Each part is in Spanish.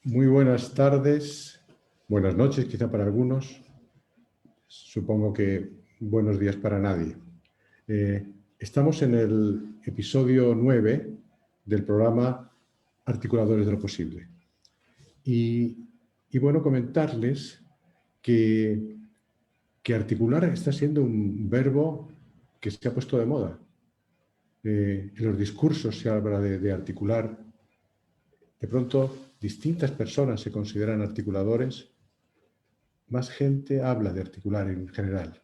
Muy buenas tardes, buenas noches quizá para algunos, supongo que buenos días para nadie. Estamos en el episodio 9 del programa Articuladores de lo Posible. Y bueno, comentarles que articular está siendo un verbo que se ha puesto de moda. En los discursos se habla de articular. De pronto, distintas personas se consideran articuladores. Más gente habla de articular en general.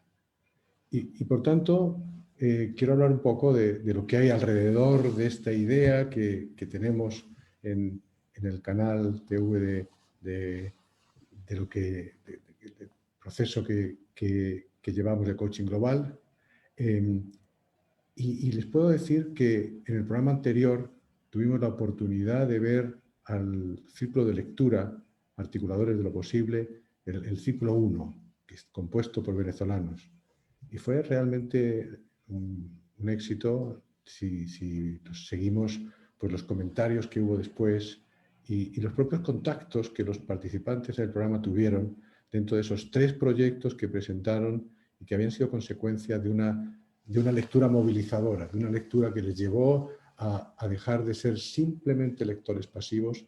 Y por tanto, quiero hablar un poco de lo que hay alrededor de esta idea que tenemos en el canal TV del proceso que llevamos de coaching global. Y les puedo decir que en el programa anterior tuvimos la oportunidad de ver al círculo de lectura, Articuladores de lo Posible, el ciclo 1, que es compuesto por venezolanos. Y fue realmente un éxito si seguimos pues, los comentarios que hubo después y los propios contactos que los participantes del programa tuvieron dentro de esos 3 proyectos que presentaron y que habían sido consecuencia de una lectura movilizadora, de una lectura que les llevó a dejar de ser simplemente lectores pasivos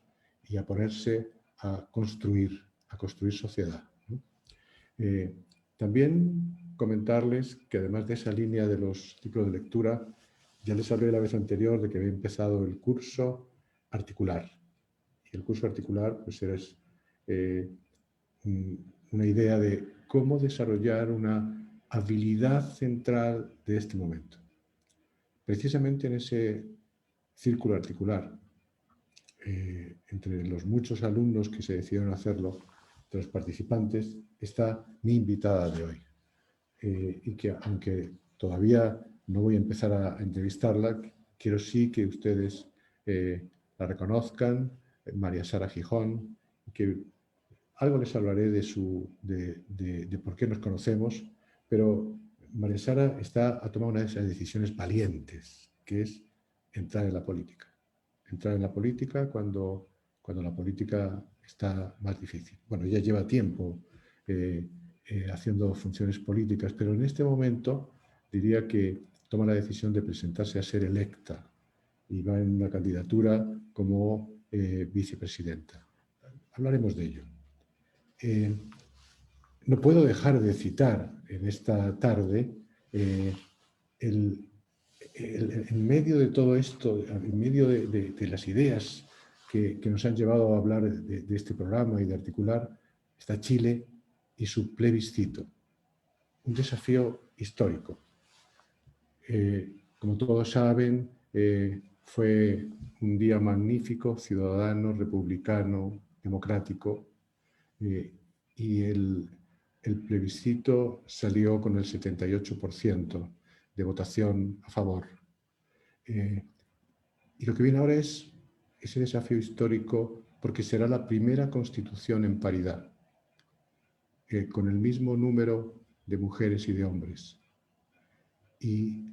y a ponerse a construir sociedad. También comentarles que además de esa línea de los ciclos de lectura, ya les hablé la vez anterior de que había empezado el curso articular. Y el curso articular pues es una idea de cómo desarrollar una habilidad central de este momento. Precisamente en ese círculo articular, entre los muchos alumnos que se decidieron hacerlo, de los participantes, está mi invitada de hoy. Y que aunque todavía no voy a empezar a entrevistarla, quiero sí que ustedes la reconozcan, María Sara Gijón, que algo les hablaré de por qué nos conocemos, pero María Sara ha tomado una de esas decisiones valientes, que es entrar en la política. Entrar en la política cuando la política está más difícil. Bueno, ya lleva tiempo haciendo funciones políticas, pero en este momento diría que toma la decisión de presentarse a ser electa y va en una candidatura como vicepresidenta. Hablaremos de ello. No puedo dejar de citar en esta tarde en medio de todo esto, en medio de las ideas que nos han llevado a hablar de este programa y de articular, está Chile y su plebiscito. Un desafío histórico. Como todos saben, fue un día magnífico, ciudadano, republicano, democrático, y el plebiscito salió con el 78% de votación a favor. Y lo que viene ahora es ese desafío histórico porque será la primera constitución en paridad, con el mismo número de mujeres y de hombres. Y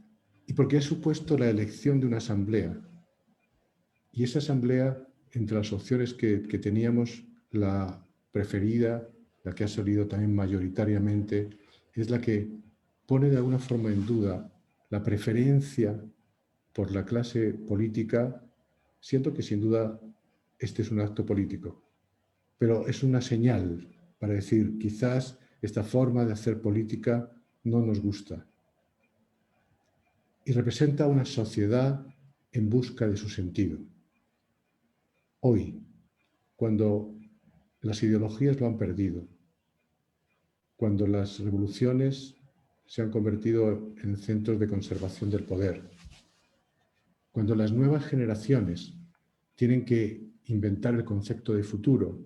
porque ha supuesto la elección de una asamblea. Y esa asamblea, entre las opciones que teníamos, la preferida, la que ha salido también mayoritariamente, es la que pone de alguna forma en duda la preferencia por la clase política. Siento que sin duda este es un acto político, pero es una señal para decir quizás esta forma de hacer política no nos gusta. Y representa una sociedad en busca de su sentido. Hoy, cuando las ideologías lo han perdido, cuando las revoluciones se han convertido en centros de conservación del poder, cuando las nuevas generaciones tienen que inventar el concepto de futuro,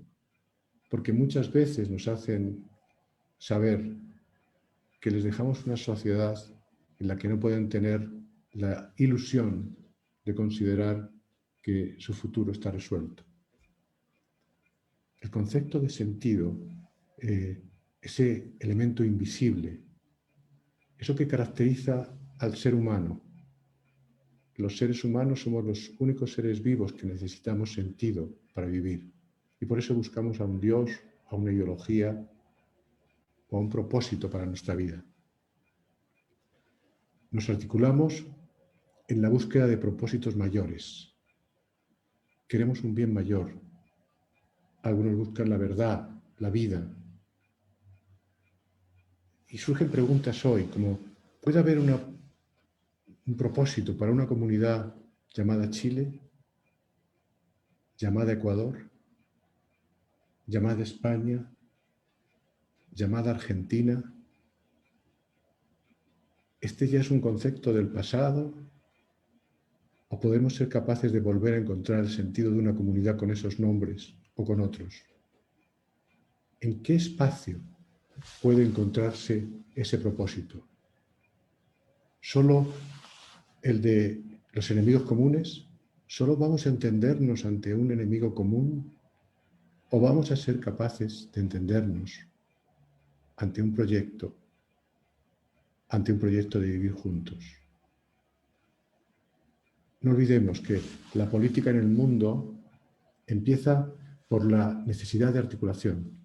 porque muchas veces nos hacen saber que les dejamos una sociedad en la que no pueden tener la ilusión de considerar que su futuro está resuelto. El concepto de sentido, ese elemento invisible, eso que caracteriza al ser humano. Los seres humanos somos los únicos seres vivos que necesitamos sentido para vivir. Y por eso buscamos a un Dios, a una ideología o a un propósito para nuestra vida. Nos articulamos en la búsqueda de propósitos mayores. Queremos un bien mayor. Algunos buscan la verdad, la vida. Y surgen preguntas hoy, como, ¿puede haber un propósito para una comunidad llamada Chile, llamada Ecuador, llamada España, llamada Argentina? ¿Este ya es un concepto del pasado? ¿O podemos ser capaces de volver a encontrar el sentido de una comunidad con esos nombres o con otros? ¿En qué espacio puede encontrarse ese propósito? ¿Solo el de los enemigos comunes? ¿Solo vamos a entendernos ante un enemigo común? ¿O vamos a ser capaces de entendernos ante un proyecto de vivir juntos? No olvidemos que la política en el mundo empieza por la necesidad de articulación,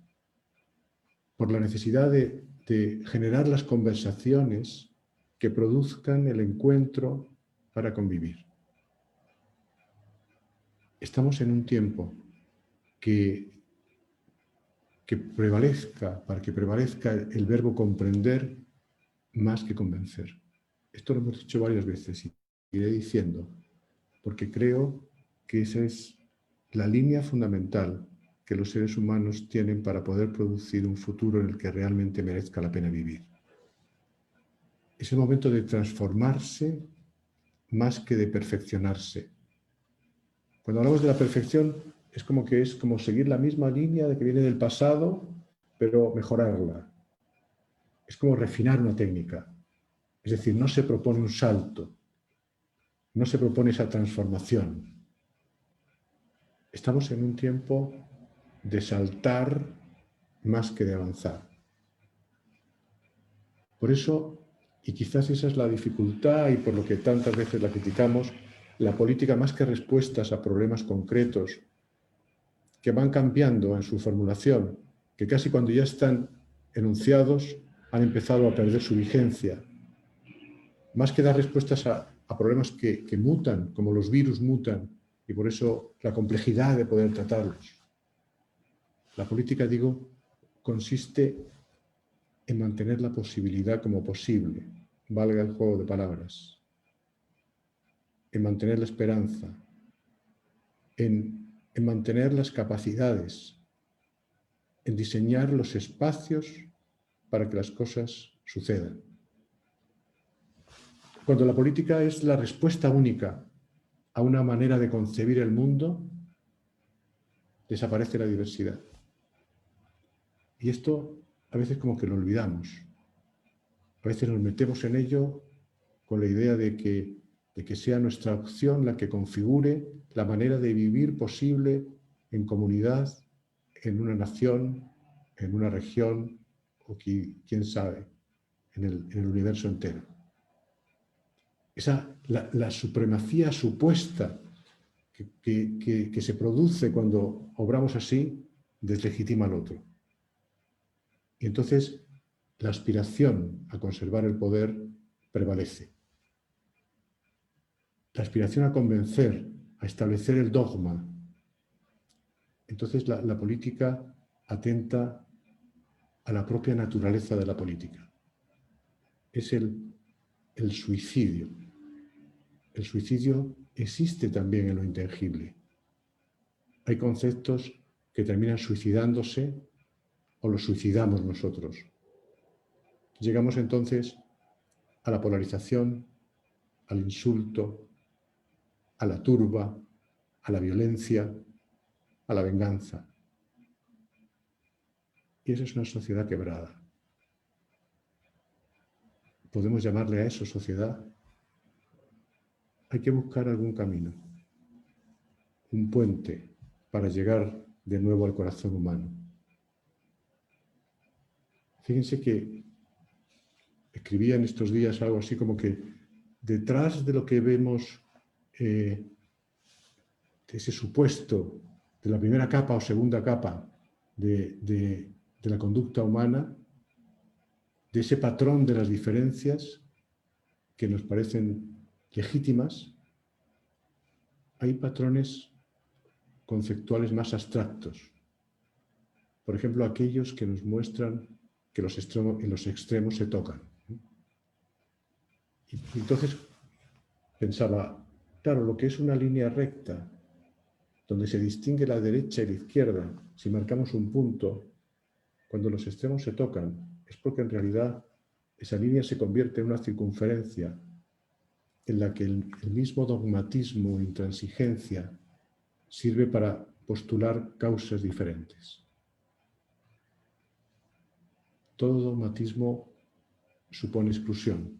por la necesidad de generar las conversaciones que produzcan el encuentro para convivir. Estamos en un tiempo para que prevalezca el verbo comprender más que convencer. Esto lo hemos dicho varias veces y iré diciendo, porque creo que esa es la línea fundamental que los seres humanos tienen para poder producir un futuro en el que realmente merezca la pena vivir. Es el momento de transformarse más que de perfeccionarse. Cuando hablamos de la perfección, es como seguir la misma línea de que viene del pasado, pero mejorarla. Es como refinar una técnica. Es decir, no se propone un salto, no se propone esa transformación. Estamos en un tiempo de saltar más que de avanzar. Por eso, y quizás esa es la dificultad y por lo que tantas veces la criticamos, la política, más que respuestas a problemas concretos que van cambiando en su formulación, que casi cuando ya están enunciados han empezado a perder su vigencia, más que dar respuestas a problemas que mutan, como los virus mutan, y por eso la complejidad de poder tratarlos. La política, digo, consiste en mantener la posibilidad como posible, valga el juego de palabras, en mantener la esperanza, en mantener las capacidades, en diseñar los espacios para que las cosas sucedan. Cuando la política es la respuesta única a una manera de concebir el mundo, desaparece la diversidad. Y esto a veces como que lo olvidamos. A veces nos metemos en ello con la idea de que sea nuestra opción la que configure la manera de vivir posible en comunidad, en una nación, en una región o quién sabe, en el universo entero. La supremacía supuesta que se produce cuando obramos así deslegitima al otro. Y entonces la aspiración a conservar el poder prevalece. La aspiración a convencer, a establecer el dogma. Entonces la política atenta a la propia naturaleza de la política. Es el suicidio. El suicidio existe también en lo intangible. Hay conceptos que terminan suicidándose o los suicidamos nosotros. Llegamos entonces a la polarización, al insulto, a la turba, a la violencia, a la venganza. Y esa es una sociedad quebrada. ¿Podemos llamarle a eso sociedad? Hay que buscar algún camino, un puente para llegar de nuevo al corazón humano. Fíjense que escribía en estos días algo así como que detrás de lo que vemos, de ese supuesto la primera capa o segunda capa de la conducta humana, de ese patrón de las diferencias que nos parecen legítimas, hay patrones conceptuales más abstractos. Por ejemplo, aquellos que nos muestran que en los extremos se tocan. Y entonces pensaba, claro, lo que es una línea recta, donde se distingue la derecha y la izquierda, si marcamos un punto, cuando los extremos se tocan, es porque en realidad esa línea se convierte en una circunferencia en la que el mismo dogmatismo e intransigencia sirve para postular causas diferentes. Todo dogmatismo supone exclusión,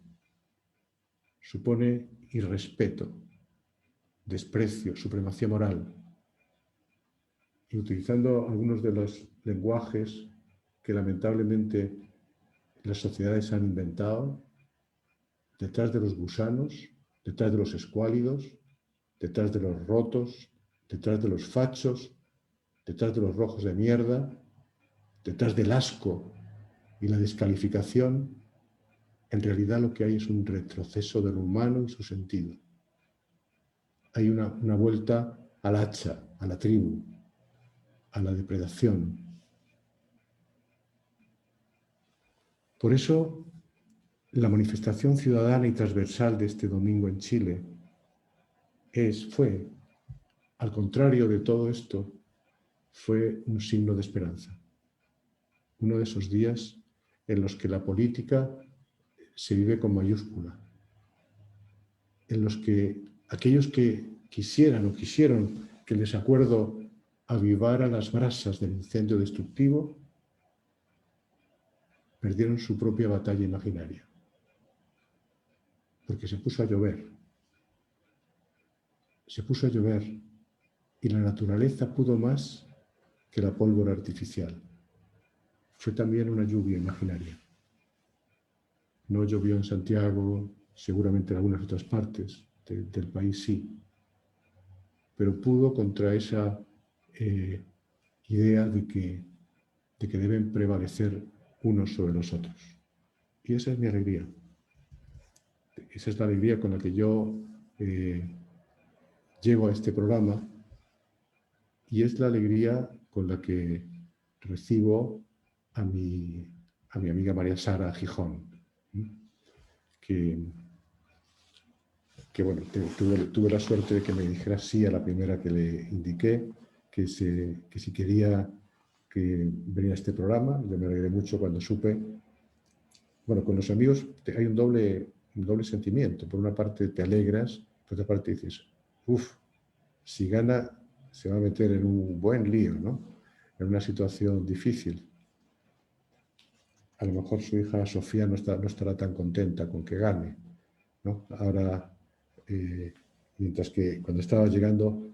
supone irrespeto, desprecio, supremacía moral. Y utilizando algunos de los lenguajes que lamentablemente las sociedades han inventado, detrás de los gusanos, detrás de los escuálidos, detrás de los rotos, detrás de los fachos, detrás de los rojos de mierda, detrás del asco y la descalificación, en realidad lo que hay es un retroceso de lo humano y su sentido. Hay una vuelta al hacha, a la tribu, a la depredación. Por eso, la manifestación ciudadana y transversal de este domingo en Chile fue, al contrario de todo esto, fue un signo de esperanza. Uno de esos días en los que la política se vive con mayúscula, en los que aquellos que quisieron que el desacuerdo avivara las brasas del incendio destructivo, perdieron su propia batalla imaginaria, porque se puso a llover. Se puso a llover y la naturaleza pudo más que la pólvora artificial. Fue también una lluvia imaginaria. No llovió en Santiago, seguramente en algunas otras partes del país sí, pero pudo contra esa idea de que deben prevalecer unos sobre los otros. Y esa es mi alegría. Esa es la alegría con la que yo llego a este programa y es la alegría con la que recibo a mi amiga María Sara Gijón, que bueno, tuve la suerte de que me dijera sí a la primera que le indiqué, que si quería que venía a este programa. Yo me alegré mucho cuando supe. Bueno, con los amigos hay un doble sentimiento. Por una parte te alegras, por otra parte dices, si gana se va a meter en un buen lío, ¿no? En una situación difícil. A lo mejor su hija Sofía no estará tan contenta con que gane, ¿no? Ahora, mientras que cuando estaba llegando,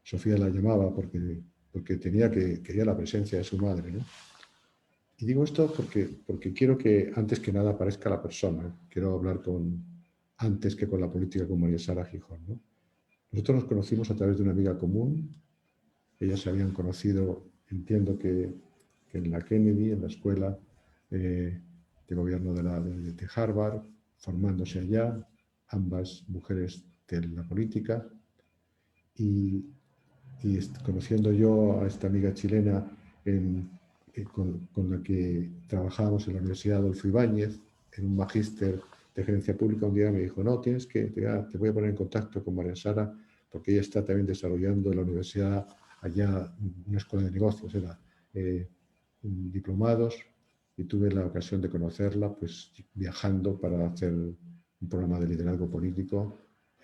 Sofía la llamaba porque quería la presencia de su madre, ¿no? Y digo esto porque quiero que antes que nada aparezca la persona. Quiero hablar antes que con la política, con María Sara Gijón, ¿no? Nosotros nos conocimos a través de una amiga común. Ellas se habían conocido, entiendo que en la Kennedy, en la escuela de gobierno de Harvard, formándose allá, ambas mujeres de la política. Y conociendo yo a esta amiga chilena con la que trabajábamos en la Universidad Adolfo Ibáñez, en un magíster de gerencia pública, un día me dijo, no, te voy a poner en contacto con María Sara, porque ella está también desarrollando en la universidad allá una escuela de negocios, diplomados, y tuve la ocasión de conocerla pues viajando para hacer un programa de liderazgo político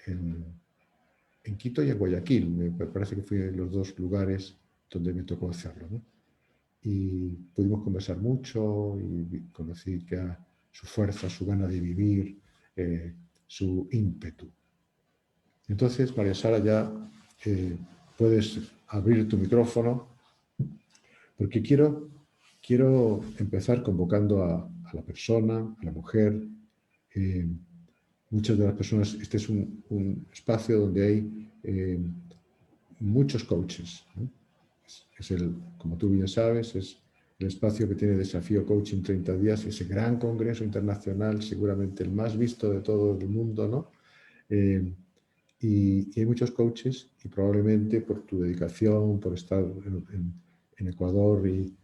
en Quito y en Guayaquil. Me parece que fui en los dos lugares donde me tocó hacerlo, ¿no? Y pudimos conversar mucho y conocí su fuerza, su gana de vivir, su ímpetu. Entonces, María Sara, ya puedes abrir tu micrófono, porque quiero empezar convocando a la persona, a la mujer. Muchas de las personas, este es un espacio donde hay muchos coaches, ¿no? Como tú bien sabes, es el espacio que tiene Desafío Coaching 30 días, ese gran congreso internacional, seguramente el más visto de todo el mundo, ¿no? Y hay muchos coaches y probablemente por tu dedicación, por estar en Ecuador y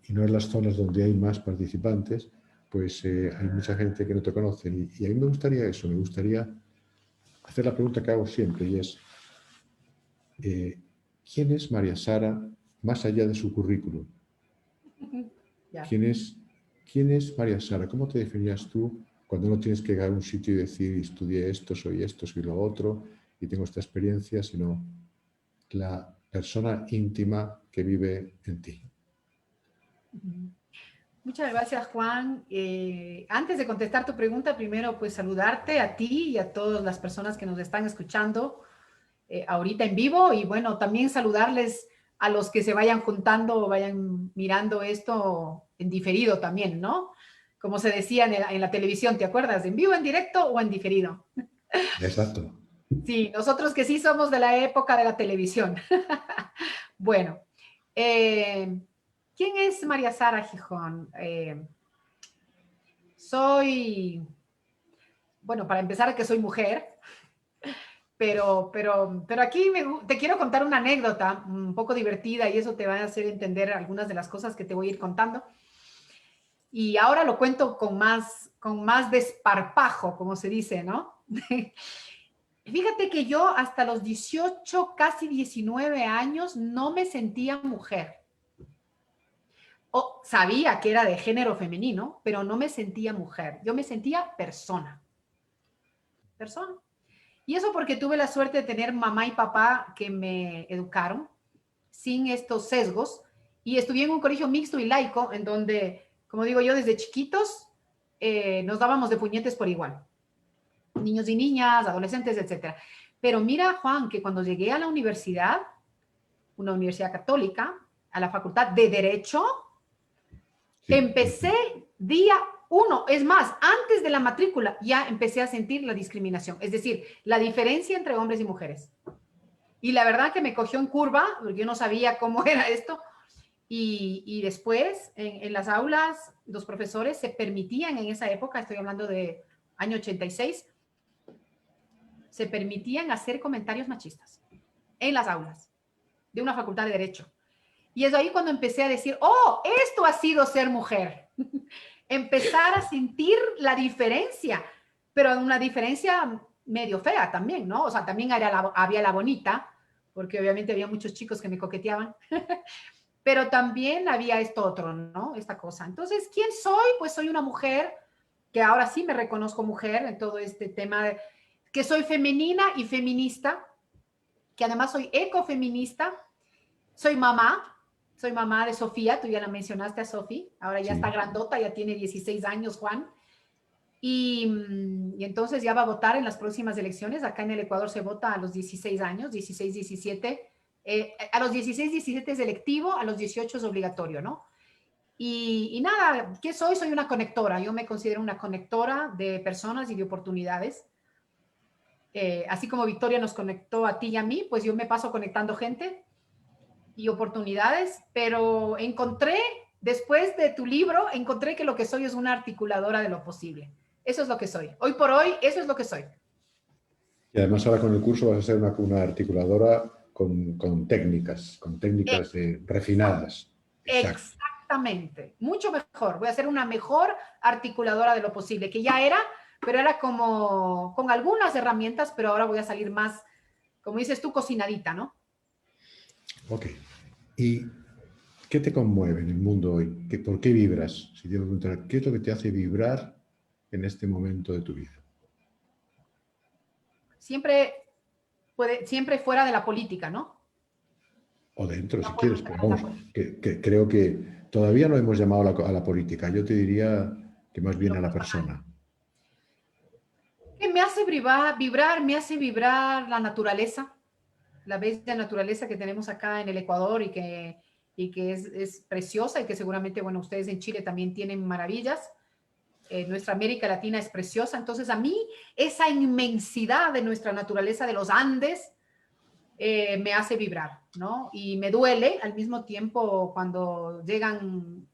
no en las zonas donde hay más participantes, pues hay mucha gente que no te conoce. Y a mí me gustaría eso, me gustaría hacer la pregunta que hago siempre y es, ¿quién es María Sara más allá de su currículum? Ya. ¿Quién es María Sara? ¿Cómo te definirías tú cuando no tienes que llegar a un sitio y decir estudié esto, soy lo otro y tengo esta experiencia, sino la persona íntima que vive en ti? Muchas gracias, Juan. Antes de contestar tu pregunta, primero pues saludarte a ti y a todas las personas que nos están escuchando ahorita en vivo y bueno, también saludarles a los que se vayan juntando o vayan mirando esto en diferido también, ¿no? Como se decía en la televisión, ¿te acuerdas? ¿En vivo, en directo o en diferido? Exacto. Sí, nosotros que sí somos de la época de la televisión. Bueno, ¿quién es María Sara Gijón? Bueno, para empezar, que soy mujer, pero aquí te quiero contar una anécdota un poco divertida y eso te va a hacer entender algunas de las cosas que te voy a ir contando. Y ahora lo cuento con más desparpajo, como se dice, ¿no? Fíjate que yo hasta los 18, casi 19 años no me sentía mujer. O sabía que era de género femenino, pero no me sentía mujer. Yo me sentía persona. Persona. Y eso porque tuve la suerte de tener mamá y papá que me educaron sin estos sesgos y estudié en un colegio mixto y laico en donde, como digo yo, desde chiquitos nos dábamos de puñetes por igual. Niños y niñas, adolescentes, etcétera. Pero mira, Juan, que cuando llegué a la universidad, una universidad católica, a la Facultad de Derecho, Sí. empecé día uno. Es más, antes de la matrícula ya empecé a sentir la discriminación, es decir, la diferencia entre hombres y mujeres. Y la verdad que me cogió en curva, porque yo no sabía cómo era esto. Y después, en las aulas, los profesores se permitían en esa época, estoy hablando de año 86, se permitían hacer comentarios machistas en las aulas de una facultad de Derecho. Y es ahí cuando empecé a decir, oh, esto ha sido ser mujer. Empezar a sentir la diferencia, pero una diferencia medio fea también, ¿no? O sea, también había la bonita, porque obviamente había muchos chicos que me coqueteaban, pero también había esto otro, ¿no? Esta cosa. Entonces, ¿quién soy? Pues soy una mujer que ahora sí me reconozco mujer en todo este tema, que soy femenina y feminista, que además soy ecofeminista, soy mamá de Sofía, tú ya la mencionaste a Sofía, ahora ya está Sí. grandota, ya tiene 16 años, Juan, y entonces ya va a votar en las próximas elecciones. Acá en el Ecuador se vota a los 16 años, 16, 17. A los 16, 17 es electivo, a los 18 es obligatorio, ¿no? Y nada, ¿qué soy? Soy una conectora. Yo me considero una conectora de personas y de oportunidades. Así como Victoria nos conectó a ti y a mí, pues yo me paso conectando gente y oportunidades, pero después de tu libro, encontré que lo que soy es una articuladora de lo posible. Eso es lo que soy. Hoy por hoy, eso es lo que soy. Y además ahora con el curso vas a ser una articuladora con técnicas refinadas. Exacto. Exactamente. Mucho mejor. Voy a ser una mejor articuladora de lo posible, que ya era, pero era como con algunas herramientas, pero ahora voy a salir más, como dices tú, cocinadita, ¿no? Ok. ¿Y qué te conmueve en el mundo hoy? ¿Por qué vibras? Si te preguntar, ¿qué es lo que te hace vibrar en este momento de tu vida? Siempre siempre fuera de la política, ¿no? O dentro, La si quieres, política, pero la vamos, política. que creo que todavía no hemos llamado a la política. Yo te diría que más bien Lo a la personal. persona. Que me hace vibrar, me hace vibrar la naturaleza, la bella naturaleza que tenemos acá en el Ecuador y que es preciosa y que seguramente, bueno, ustedes en Chile también tienen maravillas. Nuestra América Latina es preciosa. Entonces, a mí, esa inmensidad de nuestra naturaleza de los Andes me hace vibrar, ¿no? Y me duele al mismo tiempo cuando llegan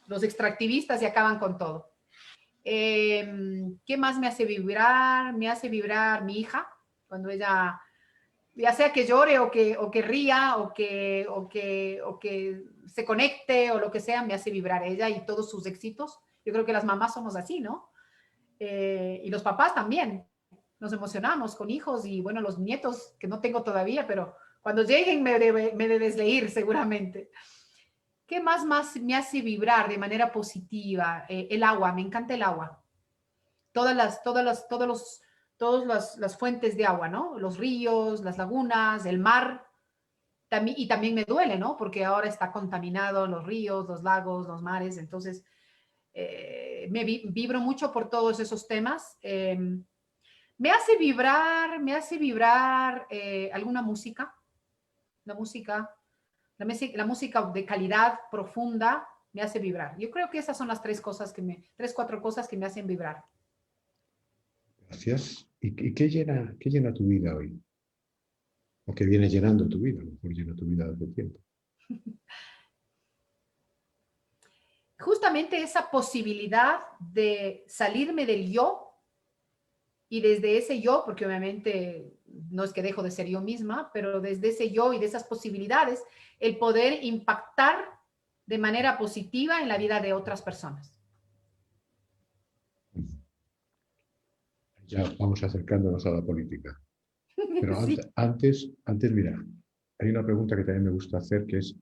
los extractivistas y acaban con todo. ¿Qué más me hace vibrar? Me hace vibrar mi hija, cuando ella, ya sea que llore o que ría o que se conecte o lo que sea, me hace vibrar ella y todos sus éxitos. Yo creo que las mamás somos así, ¿no? Y los papás también. Nos emocionamos con hijos y bueno, los nietos que no tengo todavía, pero cuando lleguen me debes de ir seguramente. ¿Qué más me hace vibrar de manera positiva? El agua, me encanta el agua. Todas las fuentes de agua, ¿no? Los ríos, las lagunas, el mar. Y también me duele, ¿no? Porque ahora está contaminado los ríos, los lagos, los mares. Entonces, vibro mucho por todos esos temas. Me hace vibrar alguna música, la música, la música de calidad profunda me hace vibrar. Yo creo que esas son las tres, cuatro cosas que me hacen vibrar. Gracias. ¿Y qué llena tu vida hoy? ¿O qué viene llenando tu vida? A lo mejor llena tu vida desde tiempo. Justamente esa posibilidad de salirme del yo y desde ese yo, porque obviamente no es que dejo de ser yo misma, pero desde ese yo y de esas posibilidades, el poder impactar de manera positiva en la vida de otras personas. Ya vamos acercándonos a la política. Pero Sí. antes, mira, hay una pregunta que también me gusta hacer, que es,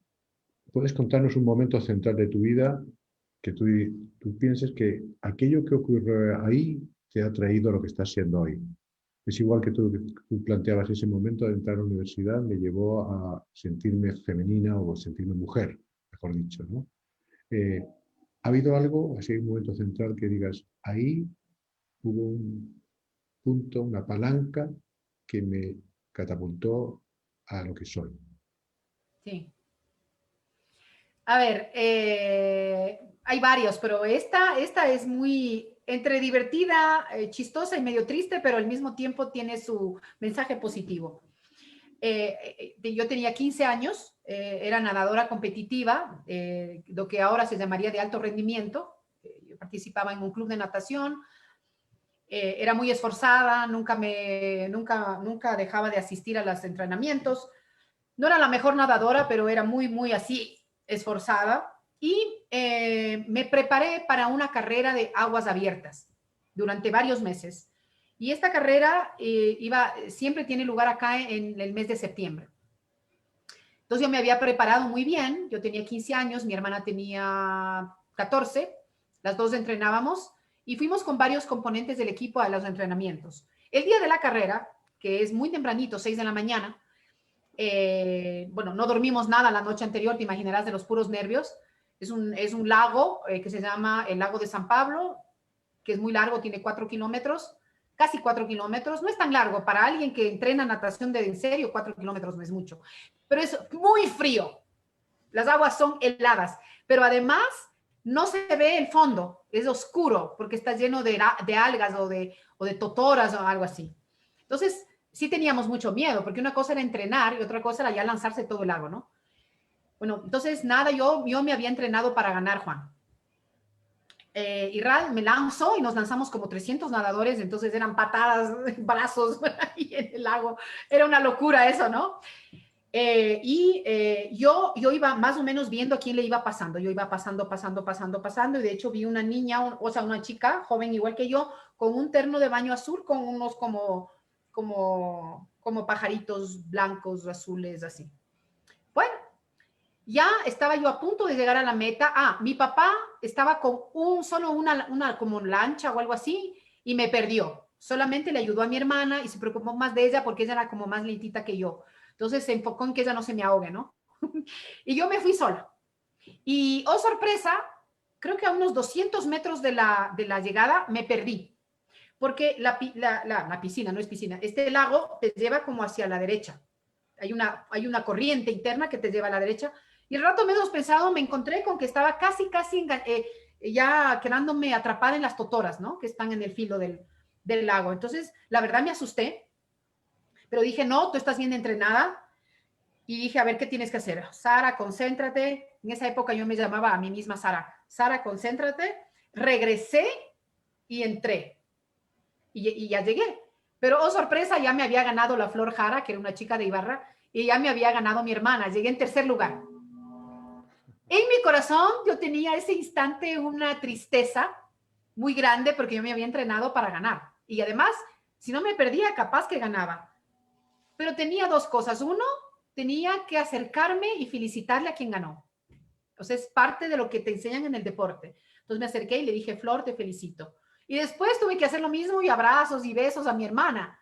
¿puedes contarnos un momento central de tu vida que tú pienses que aquello que ocurre ahí te ha traído a lo que estás siendo hoy? Es igual que tú planteabas ese momento de entrar a la universidad, me llevó a sentirme femenina o sentirme mujer, mejor dicho, ¿no? ¿Ha habido algo, así un momento central que digas, ahí hubo un punto, una palanca que me catapultó a lo que soy? Sí. A ver, hay varios, pero esta es muy entre divertida, chistosa y medio triste, pero al mismo tiempo tiene su mensaje positivo. Yo tenía 15 años, era nadadora competitiva, lo que ahora se llamaría de alto rendimiento. Yo participaba en un club de natación, era muy esforzada, nunca dejaba de asistir a los entrenamientos. No era la mejor nadadora, pero era muy así esforzada. Y me preparé para una carrera de aguas abiertas durante varios meses. Y esta carrera siempre tiene lugar acá en el mes de septiembre. Entonces yo me había preparado muy bien, yo tenía 15 años, mi hermana tenía 14, las dos entrenábamos y fuimos con varios componentes del equipo a los entrenamientos. El día de la carrera, que es muy tempranito, 6 de la mañana, bueno, no dormimos nada la noche anterior, te imaginarás de los puros nervios. Es un lago que se llama el lago de San Pablo, que es muy largo, tiene 4 kilómetros, casi 4 kilómetros. No es tan largo para alguien que entrena natación de en serio, 4 kilómetros no es mucho, pero es muy frío. Las aguas son heladas, pero además no se ve el fondo, es oscuro porque está lleno de algas o de totoras o algo así. Entonces, sí teníamos mucho miedo, porque una cosa era entrenar y otra cosa era ya lanzarse todo el lago, ¿no? Bueno, entonces nada, yo me había entrenado para ganar, Juan. Y Rad me lanzó y nos lanzamos como 300 nadadores, entonces eran patadas, brazos ahí en el lago. Era una locura eso, ¿no? Yo iba más o menos viendo a quién le iba pasando. Yo iba pasando, y de hecho vi una niña, o sea, una chica joven igual que yo, con un terno de baño azul, con unos como pajaritos blancos, azules, así. Bueno, ya estaba yo a punto de llegar a la meta. Mi papá estaba con solo una como lancha o algo así y me perdió. Solamente le ayudó a mi hermana y se preocupó más de ella porque ella era como más lentita que yo. Entonces se enfocó en que ella no se me ahogue, ¿no? Y yo me fui sola. Y, oh sorpresa, creo que a unos 200 metros de la llegada me perdí. Porque la piscina, no es piscina, este lago te lleva como hacia la derecha. Hay una corriente interna que te lleva a la derecha. Y el rato menos pensado me encontré con que estaba casi ya quedándome atrapada en las totoras, ¿no? Que están en el filo del lago. Entonces, la verdad me asusté, Pero dije, no, tú estás bien entrenada. Y dije, a ver, ¿qué tienes que hacer? Sara, concéntrate. En esa época yo me llamaba a mí misma Sara. Sara, concéntrate. Regresé y entré. Y ya llegué. Pero, oh sorpresa, ya me había ganado la Flor Jara, que era una chica de Ibarra, y ya me había ganado mi hermana. Llegué en tercer lugar. En mi corazón yo tenía ese instante una tristeza muy grande porque yo me había entrenado para ganar. Y además, si no me perdía, capaz que ganaba. Pero tenía dos cosas. Uno, tenía que acercarme y felicitarle a quien ganó. Entonces, es parte de lo que te enseñan en el deporte. Entonces me acerqué y le dije, Flor, te felicito. Y después tuve que hacer lo mismo y abrazos y besos a mi hermana,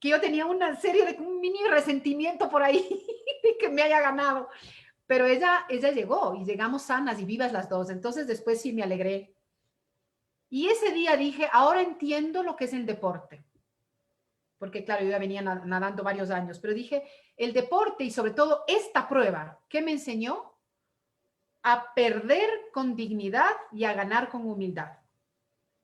que yo tenía una serie de un mini resentimiento por ahí de que me haya ganado. Pero ella llegó y llegamos sanas y vivas las dos. Entonces después sí me alegré. Y ese día dije, ahora entiendo lo que es el deporte. Porque claro, yo ya venía nadando varios años, pero dije, el deporte y sobre todo esta prueba, ¿qué me enseñó? A perder con dignidad y a ganar con humildad.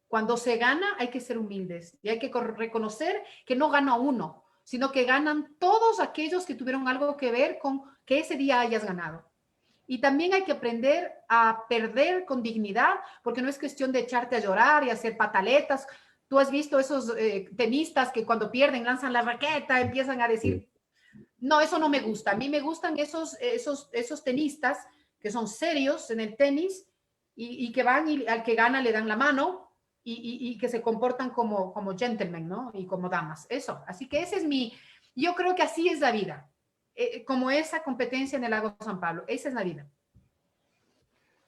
Cuando se gana hay que ser humildes y hay que reconocer que no gana uno, sino que ganan todos aquellos que tuvieron algo que ver con que ese día hayas ganado. Y también hay que aprender a perder con dignidad, porque no es cuestión de echarte a llorar y hacer pataletas. Tú has visto esos tenistas que cuando pierden lanzan la raqueta, empiezan a decir, no, eso no me gusta. A mí me gustan esos tenistas que son serios en el tenis y que van y al que gana le dan la mano y que se comportan como gentlemen, ¿no? Y como damas. Eso. Así que ese es yo creo que así es la vida. Como esa competencia en el lago San Pablo. Esa es la vida.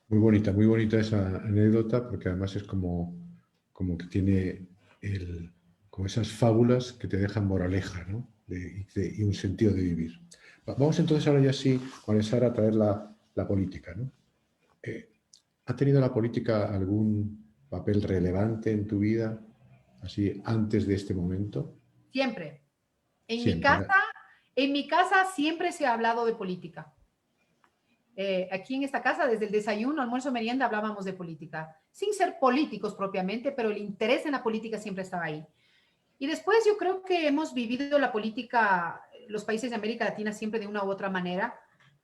Muy bonita esa anécdota, porque además es como que tiene como esas fábulas que te dejan moraleja, ¿no? Y un sentido de vivir. Vamos entonces ahora ya sí, Juan Sara, a traer la política, ¿no? ¿Ha tenido la política algún papel relevante en tu vida, así antes de este momento? Siempre. Siempre, ¿no? En mi casa siempre se ha hablado de política. Aquí en esta casa, desde el desayuno, almuerzo, merienda, hablábamos de política, sin ser políticos propiamente, pero el interés en la política siempre estaba ahí. Y después yo creo que hemos vivido la política, los países de América Latina siempre de una u otra manera.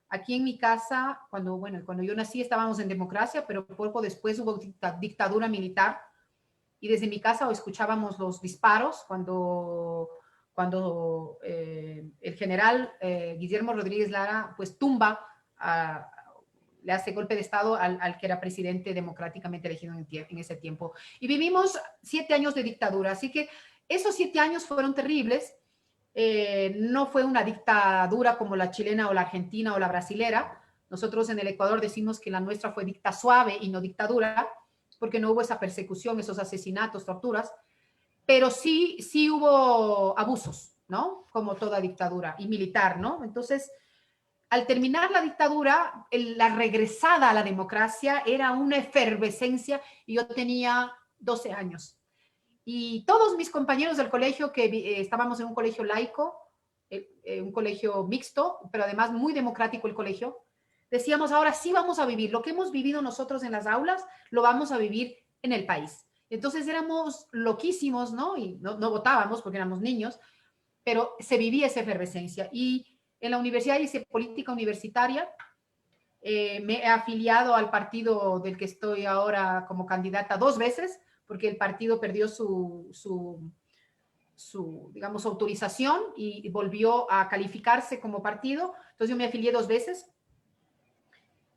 Aquí en mi casa, cuando yo nací estábamos en democracia, pero poco después hubo dictadura militar y desde mi casa escuchábamos los disparos cuando el general Guillermo Rodríguez Lara pues tumba le hace golpe de Estado al que era presidente democráticamente elegido en ese tiempo. Y vivimos 7 años de dictadura, así que esos 7 años fueron terribles. No fue una dictadura como la chilena o la argentina o la brasilera. Nosotros en el Ecuador decimos que la nuestra fue dicta suave y no dictadura, porque no hubo esa persecución, esos asesinatos, torturas, pero sí hubo abusos, ¿no? Como toda dictadura y militar, ¿no? Entonces, al terminar la dictadura, la regresada a la democracia era una efervescencia y yo tenía 12 años. Y todos mis compañeros del colegio, que estábamos en un colegio laico, un colegio mixto, pero además muy democrático el colegio, decíamos, ahora sí vamos a vivir. Lo que hemos vivido nosotros en las aulas, lo vamos a vivir en el país. Entonces éramos loquísimos, ¿no? Y no votábamos porque éramos niños, pero se vivía esa efervescencia. Y en la universidad hice política universitaria. Me he afiliado al partido del que estoy ahora como candidata 2 veces, porque el partido perdió su digamos, autorización y volvió a calificarse como partido. Entonces yo me afilié 2 veces.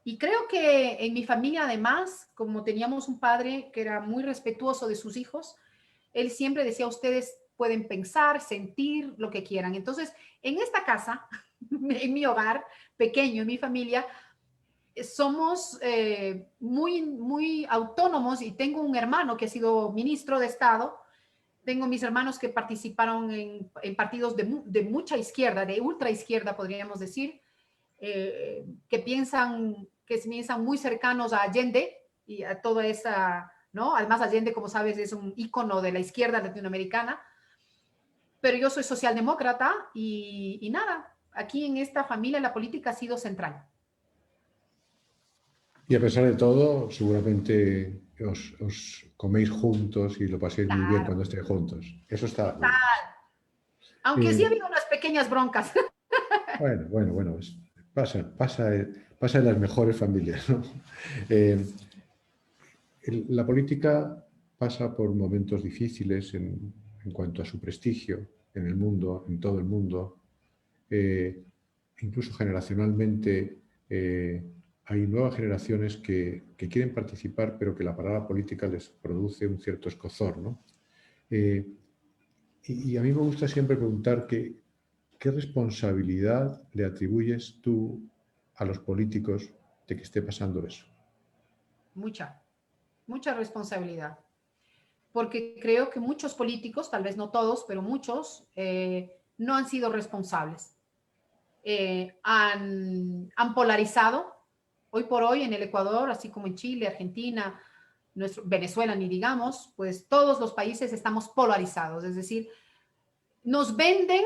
Y creo que en mi familia, además, como teníamos un padre que era muy respetuoso de sus hijos, él siempre decía, ustedes pueden pensar, sentir lo que quieran. Entonces, en esta casa, en mi hogar pequeño, en mi familia, somos muy autónomos y tengo un hermano que ha sido ministro de Estado. Tengo mis hermanos que participaron en partidos de mucha izquierda, de ultra izquierda, podríamos decir, que piensan muy cercanos a Allende y a toda esa, ¿no? Además, Allende, como sabes, es un ícono de la izquierda latinoamericana, pero yo soy socialdemócrata y nada, aquí en esta familia la política ha sido central. Y a pesar de todo, seguramente os coméis juntos y lo paséis muy bien Claro, cuando estéis juntos. Eso está muy bien. total. Aunque sí ha habido unas pequeñas broncas. Bueno, pasa en las mejores familias, ¿no? Eh, la política pasa por momentos difíciles en cuanto a su prestigio en el mundo, en todo el mundo. Eh, Incluso generacionalmente hay nuevas generaciones que quieren participar, pero que la palabra política les produce un cierto escozor, ¿no? Eh, y a mí me gusta siempre preguntar qué responsabilidad le atribuyes tú a los políticos de que esté pasando eso. Mucha, mucha responsabilidad. Porque creo que muchos políticos, tal vez no todos, pero muchos, no han sido responsables. Han polarizado hoy por hoy en el Ecuador, así como en Chile, Argentina, Venezuela, ni digamos, pues todos los países estamos polarizados. Es decir, nos venden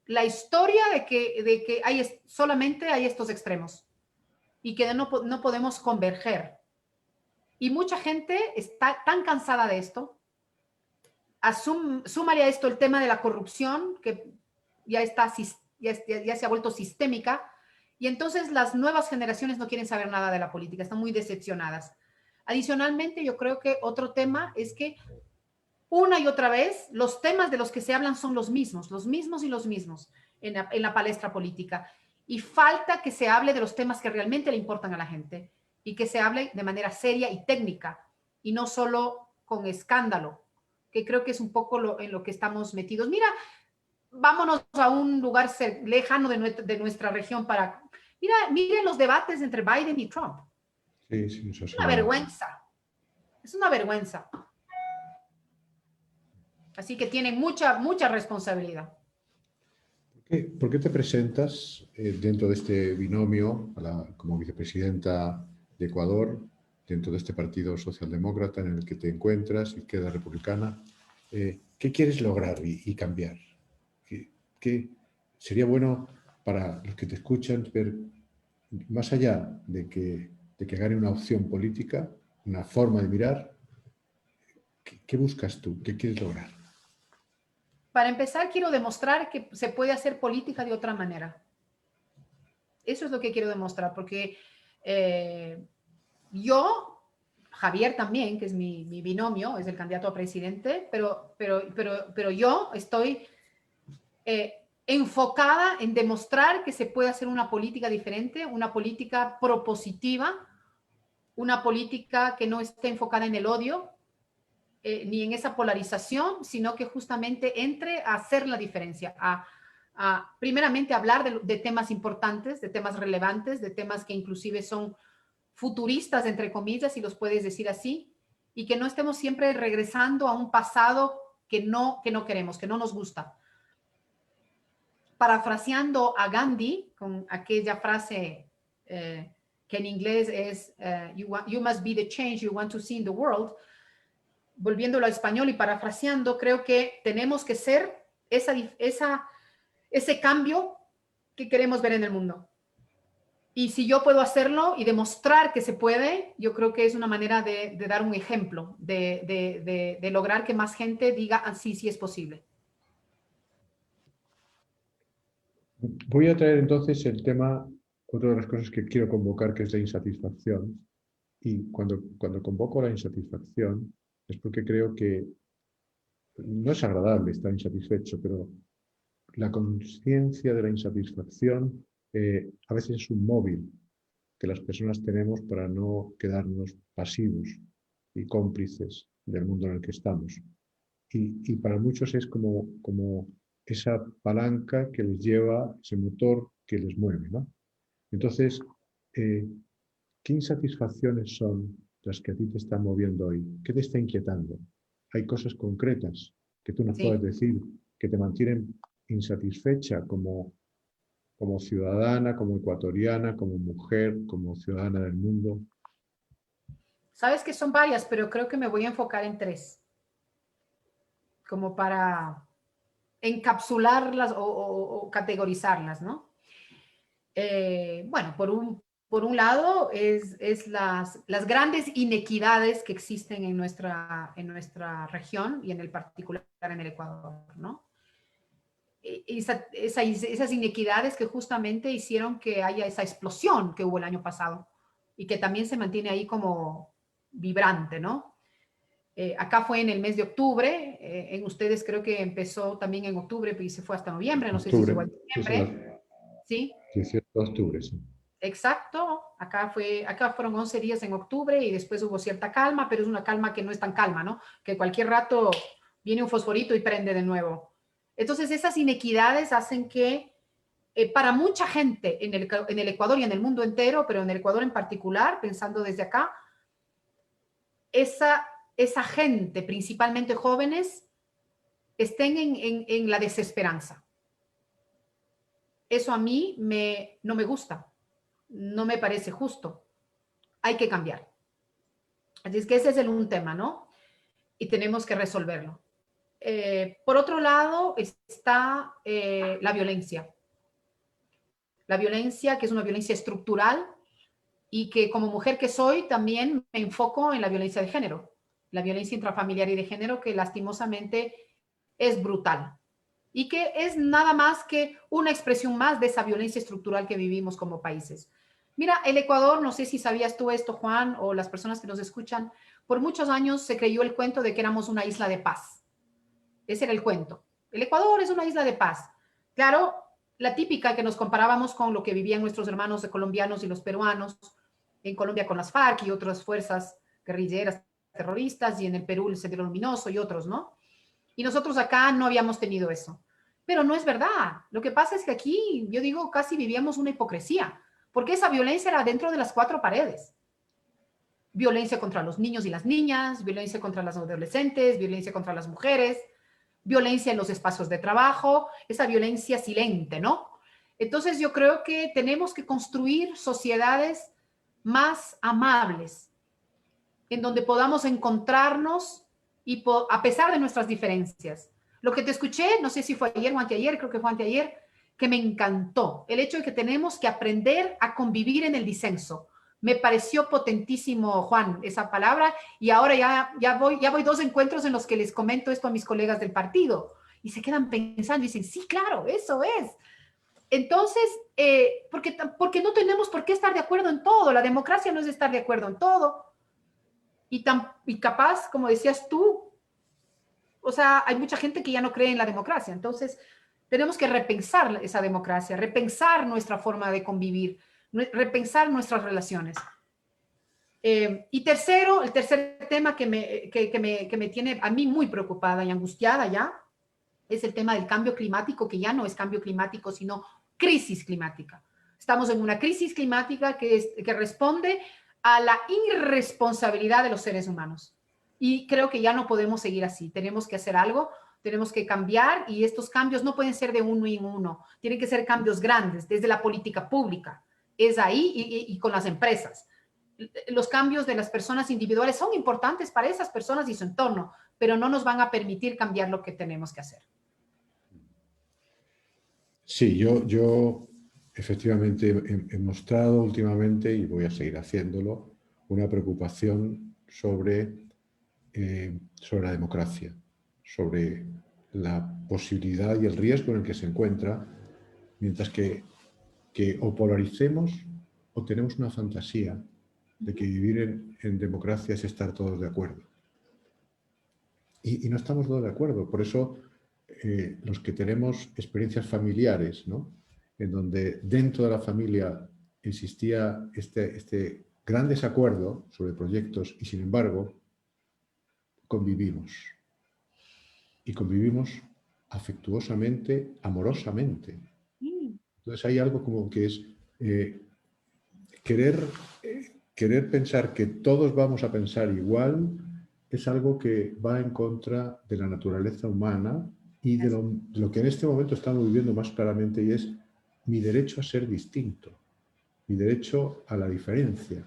la historia de que solamente hay estos extremos y que no podemos converger. Y mucha gente está tan cansada de esto. Súmale a esto el tema de la corrupción, que ya se ha vuelto sistémica, y entonces las nuevas generaciones no quieren saber nada de la política, están muy decepcionadas. Adicionalmente, yo creo que otro tema es que una y otra vez los temas de los que se hablan son los mismos y los mismos en la palestra política. Y falta que se hable de los temas que realmente le importan a la gente y que se hable de manera seria y técnica y no solo con escándalo, que creo que es un poco en lo que estamos metidos. Mira, vámonos a un lugar lejano de nuestra región para... Miren los debates entre Biden y Trump. Sí, sí, eso Es una son... vergüenza. Es una vergüenza. Así que tienen mucha, mucha responsabilidad. ¿Por qué te presentas dentro de este binomio como vicepresidenta de Ecuador, dentro de este partido socialdemócrata en el que te encuentras, Izquierda Republicana? ¿Qué quieres lograr y cambiar? ¿Qué sería bueno para los que te escuchan ver, más allá de que gane una opción política, una forma de mirar? ¿Qué buscas tú? ¿Qué quieres lograr? Para empezar, quiero demostrar que se puede hacer política de otra manera. Eso es lo que quiero demostrar, porque yo, Javier también, que es mi binomio, es el candidato a presidente, pero yo estoy enfocada en demostrar que se puede hacer una política diferente, una política propositiva, una política que no esté enfocada en el odio, ni en esa polarización, sino que justamente entre a hacer la diferencia, primeramente hablar de temas importantes, de temas relevantes, de temas que inclusive son futuristas, entre comillas, si los puedes decir así, y que no estemos siempre regresando a un pasado que no queremos, que no nos gusta. Parafraseando a Gandhi, con aquella frase que en inglés es you must be the change you want to see in the world, volviéndolo al español y parafraseando, creo que tenemos que ser ese cambio que queremos ver en el mundo. Y si yo puedo hacerlo y demostrar que se puede, yo creo que es una manera de dar un ejemplo, de lograr que más gente diga, sí, sí es posible. Voy a traer entonces el tema, otra de las cosas que quiero convocar, que es la insatisfacción. Y cuando convoco la insatisfacción es porque creo que no es agradable estar insatisfecho, pero la conciencia de la insatisfacción a veces es un móvil que las personas tenemos para no quedarnos pasivos y cómplices del mundo en el que estamos. Y para muchos es como esa palanca que les lleva, ese motor que les mueve, ¿no? Entonces, ¿qué insatisfacciones son las que a ti te están moviendo hoy? ¿Qué te está inquietando? Hay cosas concretas que tú nos puedes Sí. decir que te mantienen insatisfecha como ciudadana, como ecuatoriana, como mujer, como ciudadana del mundo. Sabes que son varias, pero creo que me voy a enfocar en tres, como para encapsularlas o categorizarlas, ¿no? Bueno, por un lado es las grandes inequidades que existen en nuestra región y en el particular en el Ecuador, ¿no? esas inequidades que justamente hicieron que haya esa explosión que hubo el año pasado y que también se mantiene ahí como vibrante, ¿no? Acá fue en el mes de octubre, en ustedes creo que empezó también en octubre y se fue hasta noviembre, no sé si llegó Octubre, en sí, diciembre, ¿sí? 18 de octubre, sí. Exacto, acá fueron 11 días en octubre y después hubo cierta calma, pero es una calma que no es tan calma, ¿no? Que cualquier rato viene un fosforito y prende de nuevo. Entonces esas inequidades hacen que para mucha gente en el Ecuador y en el mundo entero, pero en el Ecuador en particular, pensando desde acá, esa gente, principalmente jóvenes, estén en la desesperanza. Eso a mí no me gusta, no me parece justo. Hay que cambiar. Así es que ese es un tema, ¿no? Y tenemos que resolverlo. Por otro lado está la violencia. La violencia, que es una violencia estructural y que como mujer que soy también me enfoco en la violencia de género, la violencia intrafamiliar y de género que lastimosamente es brutal y que es nada más que una expresión más de esa violencia estructural que vivimos como países. Mira, el Ecuador, no sé si sabías tú esto, Juan, o las personas que nos escuchan, por muchos años se creyó el cuento de que éramos una isla de paz. Ese era el cuento. El Ecuador es una isla de paz. Claro, la típica que nos comparábamos con lo que vivían nuestros hermanos colombianos y los peruanos, en Colombia con las FARC y otras fuerzas guerrilleras terroristas, y en el Perú el Sendero Luminoso y otros, ¿no? Y nosotros acá no habíamos tenido eso. Pero no es verdad. Lo que pasa es que aquí, yo digo, casi vivíamos una hipocresía, porque esa violencia era dentro de las cuatro paredes. Violencia contra los niños y las niñas, violencia contra las adolescentes, violencia contra las mujeres, violencia en los espacios de trabajo, esa violencia silente, ¿no? Entonces yo creo que tenemos que construir sociedades más amables, en donde podamos encontrarnos y a pesar de nuestras diferencias. Lo que te escuché, no sé si fue ayer o anteayer, creo que fue anteayer, que me encantó, el hecho de que tenemos que aprender a convivir en el disenso. Me pareció potentísimo, Juan, esa palabra, y ahora ya voy dos encuentros en los que les comento esto a mis colegas del partido, y se quedan pensando y dicen, sí, claro, eso es. Entonces, porque no tenemos por qué estar de acuerdo en todo, la democracia no es estar de acuerdo en todo, y capaz, como decías tú, o sea, hay mucha gente que ya no cree en la democracia. Entonces, tenemos que repensar esa democracia, repensar nuestra forma de convivir, repensar nuestras relaciones. Y tercero, el tercer tema que me tiene a mí muy preocupada y angustiada ya, es el tema del cambio climático, que ya no es cambio climático, sino crisis climática. Estamos en una crisis climática que responde a la irresponsabilidad de los seres humanos. Y creo que ya no podemos seguir así. Tenemos que hacer algo, tenemos que cambiar, y estos cambios no pueden ser de uno en uno. Tienen que ser cambios grandes, desde la política pública. Es ahí y con las empresas. Los cambios de las personas individuales son importantes para esas personas y su entorno, pero no nos van a permitir cambiar lo que tenemos que hacer. Sí, yo efectivamente he mostrado últimamente, y voy a seguir haciéndolo, una preocupación sobre la democracia, sobre la posibilidad y el riesgo en el que se encuentra, mientras que o polaricemos o tenemos una fantasía de que vivir en democracia es estar todos de acuerdo. Y no estamos todos de acuerdo. Por eso los que tenemos experiencias familiares, ¿no?, en donde dentro de la familia existía este gran desacuerdo sobre proyectos y, sin embargo, convivimos. Y convivimos afectuosamente, amorosamente. Entonces hay algo como que es querer pensar que todos vamos a pensar igual, es algo que va en contra de la naturaleza humana y de lo que en este momento estamos viviendo más claramente, y es mi derecho a ser distinto, mi derecho a la diferencia.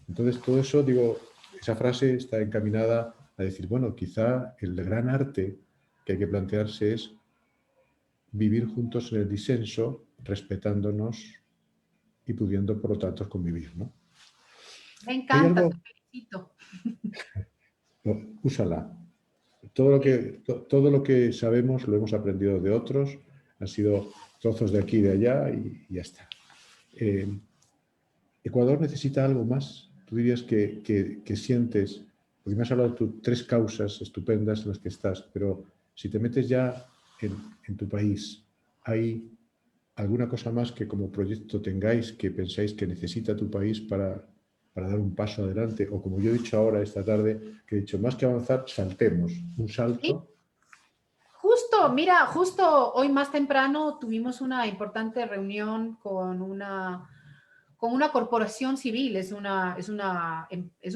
Entonces todo eso, digo, esa frase está encaminada a decir, bueno, quizá el gran arte que hay que plantearse es vivir juntos en el disenso, respetándonos y pudiendo, por lo tanto, convivir, ¿no? Me Hay encanta, algo, te felicito. úsala. Todo lo que sabemos lo hemos aprendido de otros, han sido trozos de aquí y de allá y ya está. ¿Ecuador necesita algo más? Tú dirías que sientes, porque me has hablado de 3 causas estupendas en las que estás, pero si te metes ya en tu país, ¿hay alguna cosa más que como proyecto tengáis que pensáis que necesita tu país para dar un paso adelante? O como yo he dicho ahora esta tarde, que he dicho, más que avanzar, saltemos un salto. Justo, mira, justo hoy más temprano tuvimos una importante reunión con una corporación civil, es una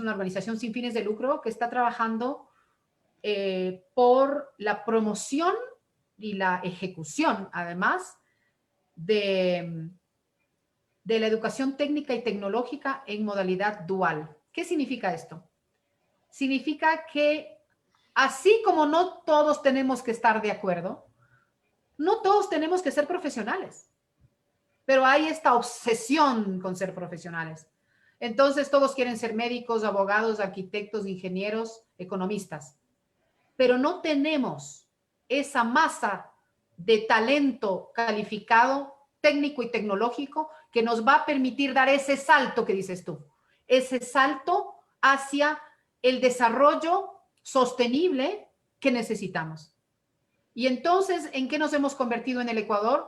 organización sin fines de lucro que está trabajando por la promoción y la ejecución, además, de la educación técnica y tecnológica en modalidad dual. ¿Qué significa esto? Significa que así como no todos tenemos que estar de acuerdo, no todos tenemos que ser profesionales, pero hay esta obsesión con ser profesionales. Entonces todos quieren ser médicos, abogados, arquitectos, ingenieros, economistas, pero no tenemos esa masa de talento calificado, técnico y tecnológico que nos va a permitir dar ese salto que dices tú, ese salto hacia el desarrollo sostenible que necesitamos. Y entonces, ¿en qué nos hemos convertido en el Ecuador?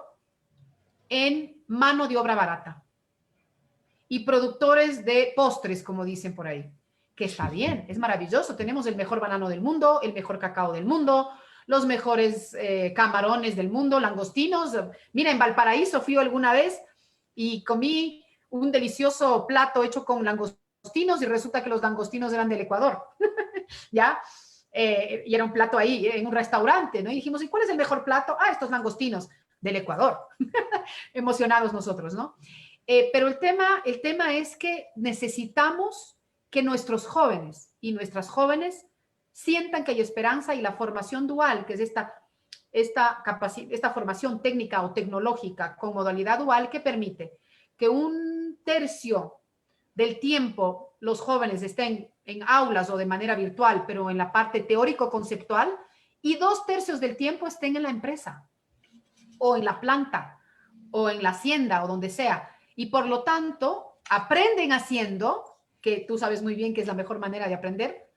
En mano de obra barata y productores de postres, como dicen por ahí, que está bien, es maravilloso. Tenemos el mejor banano del mundo, el mejor cacao del mundo, los mejores camarones del mundo, langostinos. Mira, en Valparaíso fui alguna vez y comí un delicioso plato hecho con langostinos y resulta que los langostinos eran del Ecuador, ¿ya? Y era un plato ahí, en un restaurante, ¿no? Y dijimos, ¿y cuál es el mejor plato? Ah, estos langostinos del Ecuador. Emocionados nosotros, ¿no? Pero el tema es que necesitamos que nuestros jóvenes y nuestras jóvenes sientan que hay esperanza y la formación dual, que es esta formación técnica o tecnológica con modalidad dual que permite que 1/3 del tiempo los jóvenes estén en aulas o de manera virtual, pero en la parte teórico-conceptual, y 2/3 del tiempo estén en la empresa o en la planta o en la hacienda o donde sea. Y por lo tanto, aprenden haciendo, que tú sabes muy bien que es la mejor manera de aprender,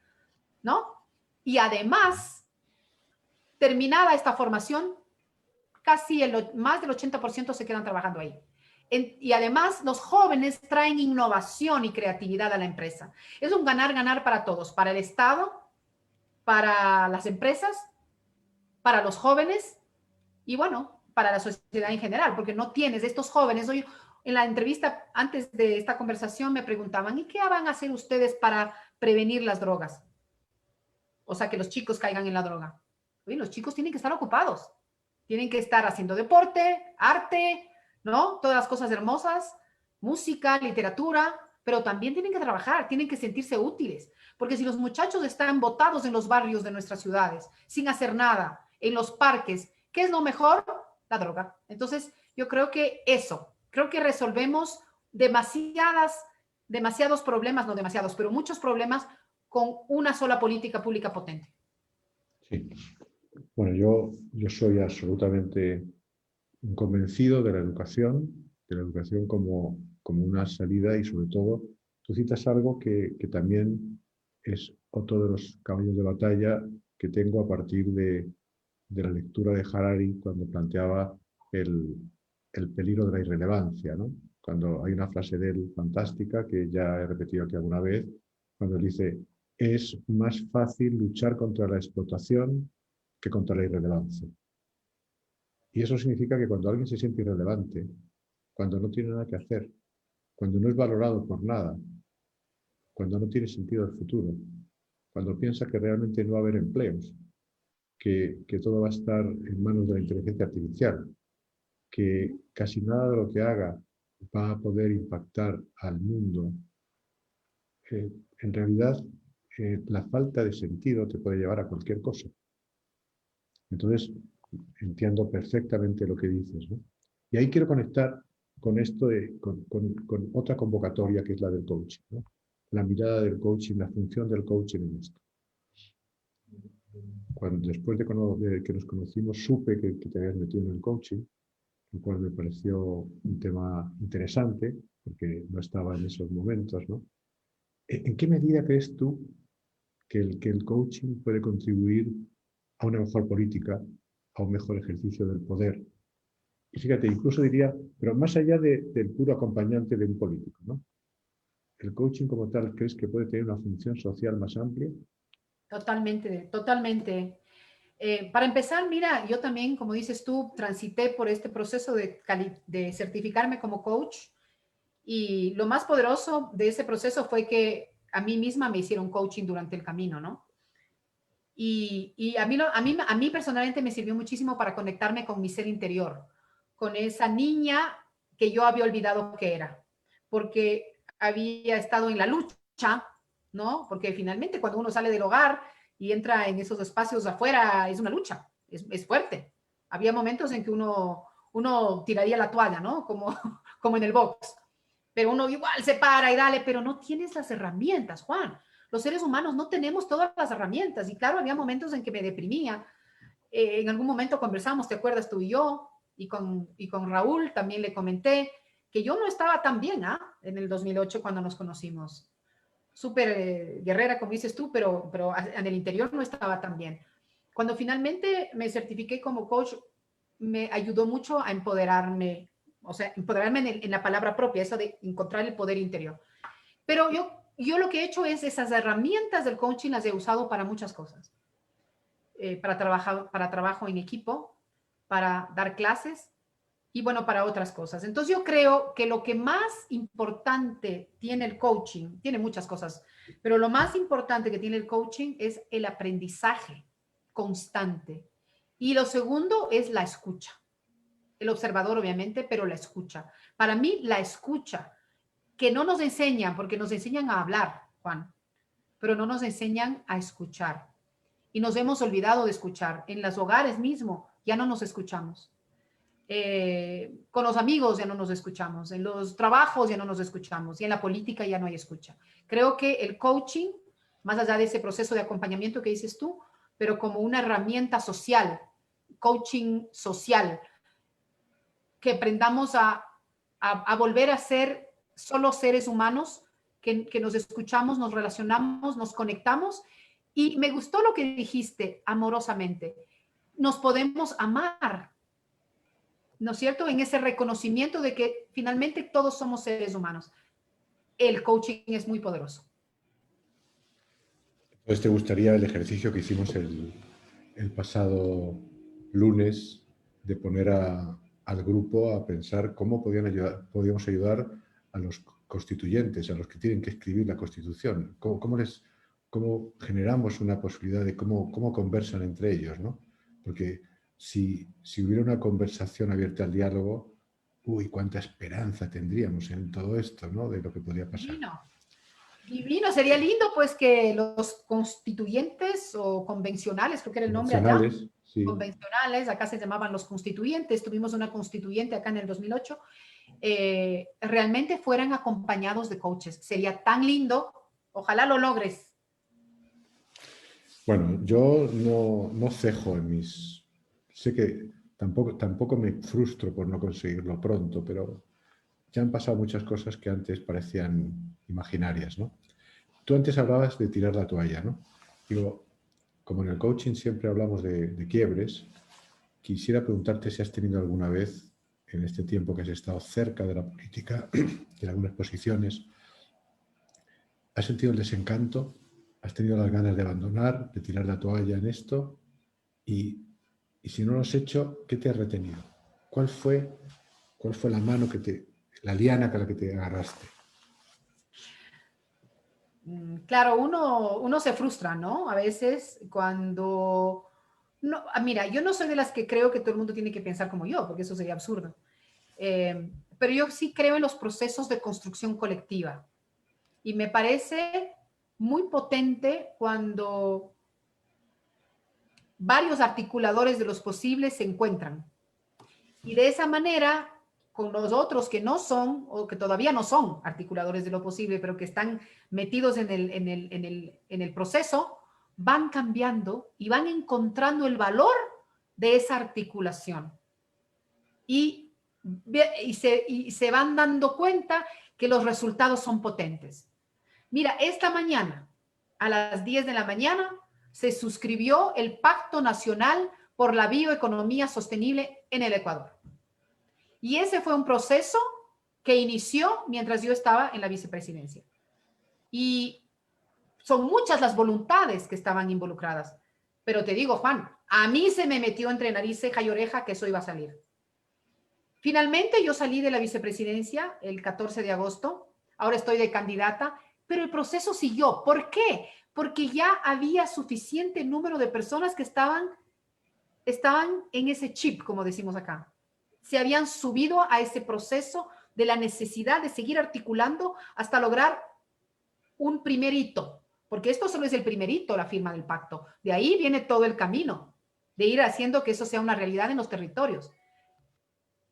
¿no? Y además, terminada esta formación, casi más del 80% se quedan trabajando ahí. Y además, los jóvenes traen innovación y creatividad a la empresa. Es un ganar-ganar para todos, para el Estado, para las empresas, para los jóvenes y bueno, para la sociedad en general, porque no tienes estos jóvenes. Hoy en la entrevista, antes de esta conversación, me preguntaban, ¿y qué van a hacer ustedes para prevenir las drogas? O sea, que los chicos caigan en la droga. Oye, los chicos tienen que estar ocupados, tienen que estar haciendo deporte, arte, ¿no? Todas las cosas hermosas, música, literatura, pero también tienen que trabajar, tienen que sentirse útiles, porque si los muchachos están botados en los barrios de nuestras ciudades, sin hacer nada, en los parques, ¿qué es lo mejor? La droga. Entonces, yo creo que creo que resolvemos demasiados problemas, no demasiados, pero muchos problemas con una sola política pública potente. Sí. Bueno, yo soy absolutamente convencido de la educación como una salida y sobre todo, tú citas algo que también es otro de los caballos de batalla que tengo a partir de la lectura de Harari cuando planteaba el peligro de la irrelevancia, ¿no? Cuando hay una frase de él fantástica que ya he repetido aquí alguna vez, cuando él dice, es más fácil luchar contra la explotación que contra la irrelevancia. Y eso significa que cuando alguien se siente irrelevante, cuando no tiene nada que hacer, cuando no es valorado por nada, cuando no tiene sentido el futuro, cuando piensa que realmente no va a haber empleos, que todo va a estar en manos de la inteligencia artificial, que casi nada de lo que haga va a poder impactar al mundo, en realidad la falta de sentido te puede llevar a cualquier cosa. Entonces, entiendo perfectamente lo que dices, ¿no? Y ahí quiero conectar con esto, con otra convocatoria que es la del coaching, ¿no? La mirada del coaching, la función del coaching en esto. después de que nos conocimos, supe que te habías metido en el coaching, lo cual me pareció un tema interesante, porque no estaba en esos momentos, ¿no? ¿En qué medida crees tú que el coaching puede contribuir a una mejor política, a un mejor ejercicio del poder? Y fíjate, incluso diría, pero más allá del puro acompañante de un político, ¿no? ¿El coaching como tal crees que puede tener una función social más amplia? Totalmente, totalmente. Para empezar, mira, yo también, como dices tú, transité por este proceso de certificarme como coach y lo más poderoso de ese proceso fue que a mí misma me hicieron coaching durante el camino, ¿no? Y a mí personalmente me sirvió muchísimo para conectarme con mi ser interior, con esa niña que yo había olvidado que era, porque había estado en la lucha, ¿no? Porque finalmente cuando uno sale del hogar y entra en esos espacios afuera, es una lucha, es fuerte. Había momentos en que uno tiraría la toalla, ¿no? Como, como en el box, pero uno igual se para y dale, pero no tienes las herramientas, Juan. Los seres humanos no tenemos todas las herramientas. Y claro, había momentos en que me deprimía. En algún momento conversamos, ¿te acuerdas tú y yo? Y con Raúl también le comenté que yo no estaba tan bien, ¿ah? En el 2008 cuando nos conocimos. Súper guerrera, como dices tú, pero en el interior no estaba tan bien. Cuando finalmente me certifiqué como coach, me ayudó mucho a empoderarme, o sea, empoderarme en la palabra propia, eso de encontrar el poder interior. Pero yo lo que he hecho es esas herramientas del coaching las he usado para muchas cosas. Para trabajo en equipo, para dar clases y bueno, para otras cosas. Entonces yo creo que lo que más importante tiene el coaching, tiene muchas cosas, pero lo más importante que tiene el coaching es el aprendizaje constante. Y lo segundo es la escucha. El observador, obviamente, pero la escucha. Para mí, la escucha que no nos enseñan, porque nos enseñan a hablar, Juan, pero no nos enseñan a escuchar. Y nos hemos olvidado de escuchar. En los hogares mismo ya no nos escuchamos. Con los amigos ya no nos escuchamos. En los trabajos ya no nos escuchamos. Y en la política ya no hay escucha. Creo que el coaching, más allá de ese proceso de acompañamiento que dices tú, pero como una herramienta social, coaching social, que aprendamos a volver a ser solo seres humanos, que nos escuchamos, nos relacionamos, nos conectamos. Y me gustó lo que dijiste, amorosamente. Nos podemos amar, ¿no es cierto? En ese reconocimiento de que finalmente todos somos seres humanos. El coaching es muy poderoso. Entonces, ¿te gustaría el ejercicio que hicimos el pasado lunes de poner al grupo a pensar cómo podíamos ayudar a los constituyentes, a los que tienen que escribir la Constitución? ¿Cómo generamos una posibilidad de cómo conversan entre ellos, ¿no? Porque si hubiera una conversación abierta al diálogo, uy, cuánta esperanza tendríamos en todo esto, ¿no? De lo que podría pasar. Divino. Divino, sería lindo pues que los constituyentes o convencionales, creo que era el nombre allá, Convencionales, sí. convencionales, acá se llamaban los constituyentes, tuvimos una constituyente acá en el 2008, realmente fueran acompañados de coaches. Sería tan lindo, ojalá lo logres. Bueno, yo no cejo en mis... Sé que tampoco me frustro por no conseguirlo pronto, pero ya han pasado muchas cosas que antes parecían imaginarias, ¿no? Tú antes hablabas de tirar la toalla, ¿no? Digo, como en el coaching siempre hablamos de quiebres, quisiera preguntarte si has tenido alguna vez, en este tiempo que has estado cerca de la política, en algunas posiciones, ¿has sentido el desencanto? ¿Has tenido las ganas de abandonar, de tirar la toalla en esto? Y si no lo has hecho, ¿qué te ha retenido? ¿Cuál fue la mano la liana con la que te agarraste? Claro, uno se frustra, ¿no? A veces cuando... No, mira, yo no soy de las que creo que todo el mundo tiene que pensar como yo, porque eso sería absurdo. Pero yo sí creo en los procesos de construcción colectiva. Y me parece muy potente cuando varios articuladores de los posibles se encuentran. Y de esa manera, con los otros que no son, o que todavía no son articuladores de lo posible, pero que están metidos en el proceso, van cambiando y van encontrando el valor de esa articulación. Y se van dando cuenta que los resultados son potentes. Mira, esta mañana, a las 10 de la mañana, se suscribió el Pacto Nacional por la Bioeconomía Sostenible en el Ecuador. Y ese fue un proceso que inició mientras yo estaba en la vicepresidencia. Y son muchas las voluntades que estaban involucradas. Pero te digo, Juan, a mí se me metió entre nariz, ceja y oreja que eso iba a salir. Finalmente yo salí de la vicepresidencia el 14 de agosto, ahora estoy de candidata, pero el proceso siguió. ¿Por qué? Porque ya había suficiente número de personas que estaban en ese chip, como decimos acá. Se habían subido a ese proceso de la necesidad de seguir articulando hasta lograr un primer hito, porque esto solo es el primer hito, la firma del pacto. De ahí viene todo el camino de ir haciendo que eso sea una realidad en los territorios.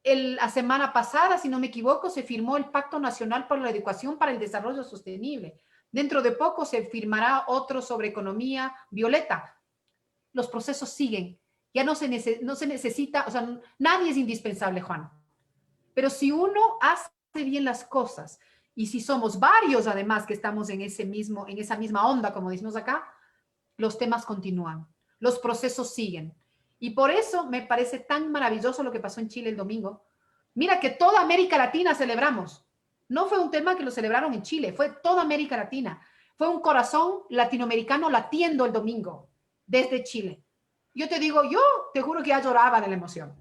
La semana pasada, si no me equivoco, se firmó el Pacto Nacional para la Educación para el Desarrollo Sostenible. Dentro de poco se firmará otro sobre economía violeta. Los procesos siguen. Ya no se necesita, o sea, nadie es indispensable, Juan. Pero si uno hace bien las cosas y si somos varios además que estamos en esa misma onda, como decimos acá, los temas continúan, los procesos siguen. Y por eso me parece tan maravilloso lo que pasó en Chile el domingo. Mira que toda América Latina celebramos. No fue un tema que lo celebraron en Chile, fue toda América Latina. Fue un corazón latinoamericano latiendo el domingo desde Chile. Yo te digo, yo te juro que ya lloraba de la emoción.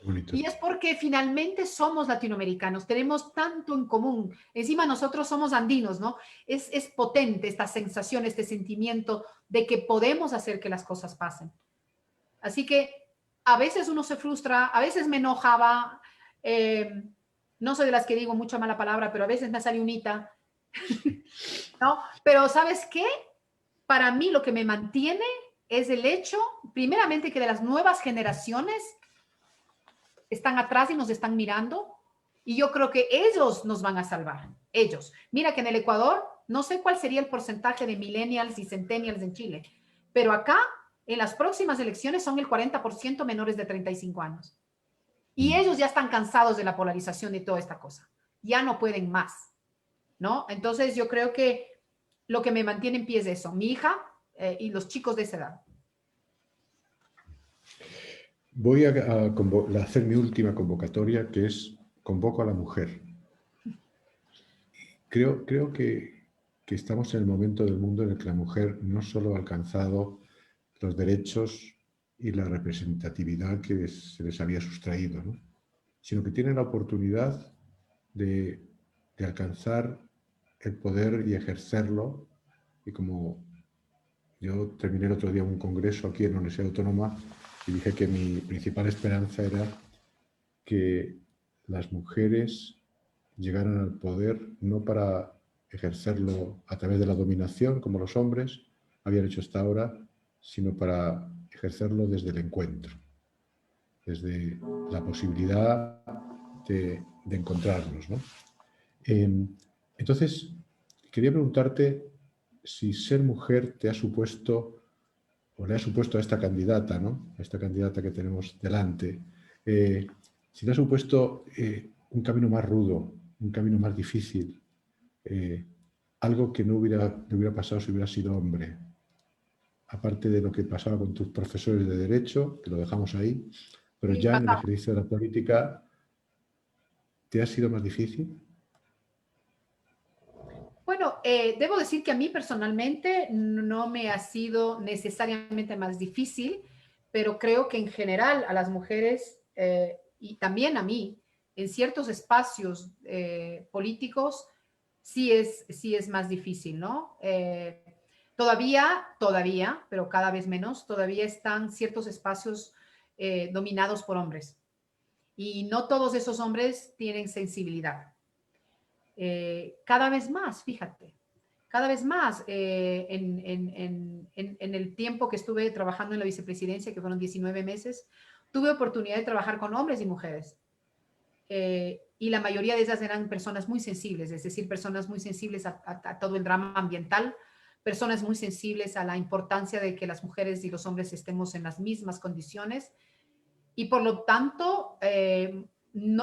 Bonito. Y es porque finalmente somos latinoamericanos, tenemos tanto en común. Encima nosotros somos andinos, ¿no? Es potente esta sensación, este sentimiento de que podemos hacer que las cosas pasen. Así que a veces uno se frustra, a veces me enojaba, no soy de las que digo mucha mala palabra, pero a veces me sale unita, ¿no? Pero ¿sabes qué? Para mí lo que me mantiene es el hecho, primeramente, que de las nuevas generaciones están atrás y nos están mirando, y yo creo que ellos nos van a salvar, ellos. Mira que en el Ecuador, no sé cuál sería el porcentaje de millennials y centennials en Chile, pero acá, en las próximas elecciones, son el 40% menores de 35 años. Y ellos ya están cansados de la polarización de toda esta cosa. Ya no pueden más, ¿no? Entonces yo creo que lo que me mantiene en pie es eso, mi hija y los chicos de esa edad. Voy a hacer mi última convocatoria, que es convoco a la mujer. Creo que estamos en el momento del mundo en el que la mujer no solo ha alcanzado los derechos y la representatividad que se les había sustraído, ¿no? Sino que tiene la oportunidad de alcanzar el poder y ejercerlo. Y como yo terminé el otro día un congreso aquí en la Universidad Autónoma y dije que mi principal esperanza era que las mujeres llegaran al poder no para ejercerlo a través de la dominación, como los hombres habían hecho hasta ahora, sino para ejercerlo desde el encuentro, desde la posibilidad de encontrarnos, ¿no? Entonces, quería preguntarte si ser mujer te ha supuesto, o le ha supuesto a esta candidata, ¿no? A esta candidata que tenemos delante, si le ha supuesto un camino más rudo, un camino más difícil, algo que no hubiera pasado si hubiera sido hombre. Aparte de lo que pasaba con tus profesores de Derecho, que lo dejamos ahí, pero ya en el ejercicio de la política, ¿te ha sido más difícil? Bueno, debo decir que a mí personalmente no me ha sido necesariamente más difícil, pero creo que en general a las mujeres y también a mí, en ciertos espacios políticos, sí es más difícil, ¿no? Todavía, pero cada vez menos, todavía están ciertos espacios dominados por hombres. Y no todos esos hombres tienen sensibilidad. Cada vez más, fíjate, cada vez más en el tiempo que estuve trabajando en la vicepresidencia, que fueron 19 meses, tuve oportunidad de trabajar con hombres y mujeres. Y la mayoría de esas eran personas muy sensibles, es decir, personas muy sensibles a todo el drama ambiental, personas muy sensibles a la importancia de que las mujeres y los hombres estemos en las mismas condiciones y por lo tanto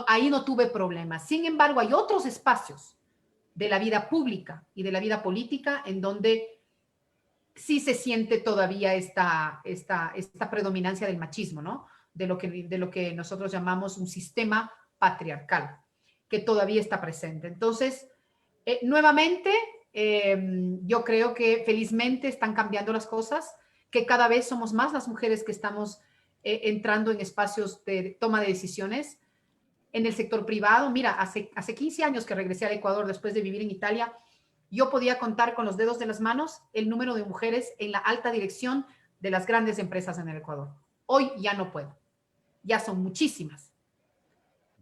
ahí no tuve problemas. Sin embargo, hay otros espacios de la vida pública y de la vida política en donde sí se siente todavía esta predominancia del machismo, ¿no? De lo que nosotros llamamos un sistema patriarcal, que todavía está presente. Entonces, nuevamente, yo creo que felizmente están cambiando las cosas, que cada vez somos más las mujeres que estamos entrando en espacios de toma de decisiones en el sector privado. Mira, hace 15 años que regresé al Ecuador después de vivir en Italia, yo podía contar con los dedos de las manos el número de mujeres en la alta dirección de las grandes empresas en el Ecuador. Hoy ya no puedo, ya son muchísimas.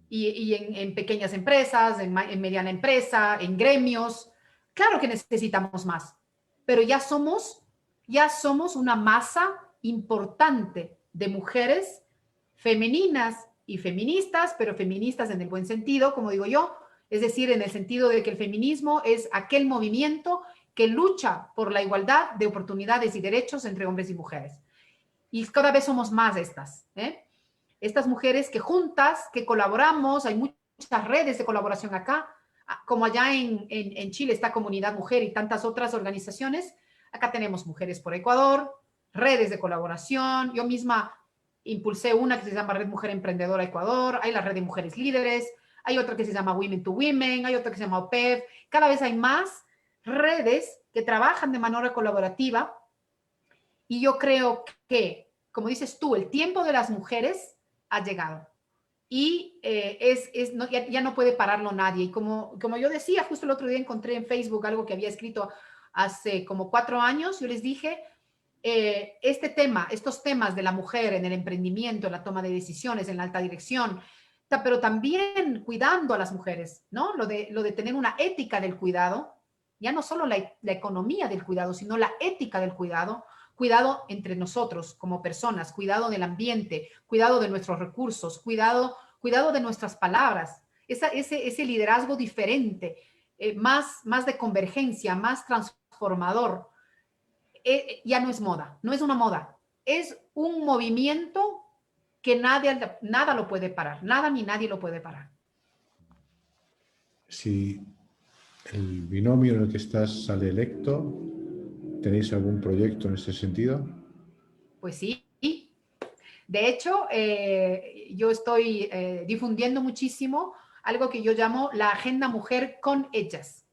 Y en pequeñas empresas, en mediana empresa, en gremios. Claro que necesitamos más, pero ya somos una masa importante de mujeres femeninas y feministas, pero feministas en el buen sentido, como digo yo, es decir, en el sentido de que el feminismo es aquel movimiento que lucha por la igualdad de oportunidades y derechos entre hombres y mujeres. Y cada vez somos más estas mujeres que juntas, que colaboramos, hay muchas redes de colaboración acá, como allá en Chile está Comunidad Mujer y tantas otras organizaciones. Acá tenemos Mujeres por Ecuador, redes de colaboración. Yo misma impulsé una que se llama Red Mujer Emprendedora Ecuador, hay la Red de Mujeres Líderes, hay otra que se llama Women to Women, hay otra que se llama OPEV. Cada vez hay más redes que trabajan de manera colaborativa y yo creo que, como dices tú, el tiempo de las mujeres ha llegado y ya no puede pararlo nadie. Y como yo decía, justo el otro día encontré en Facebook algo que había escrito hace como 4 años. Yo les dije, estos temas de la mujer en el emprendimiento, en la toma de decisiones, en la alta dirección, pero también cuidando a las mujeres, ¿no? Lo de tener una ética del cuidado, ya no solo la economía del cuidado, sino la ética del cuidado, cuidado entre nosotros como personas, cuidado del ambiente, cuidado de nuestros recursos, cuidado de nuestras palabras, ese liderazgo diferente, más de convergencia, más transformador. Ya no es moda, no es una moda, es un movimiento que nada lo puede parar, nada ni nadie lo puede parar. Si el binomio en el que estás sale electo, ¿tenéis algún proyecto en ese sentido? Pues sí. De hecho, yo estoy difundiendo muchísimo algo que yo llamo la Agenda Mujer con ellas.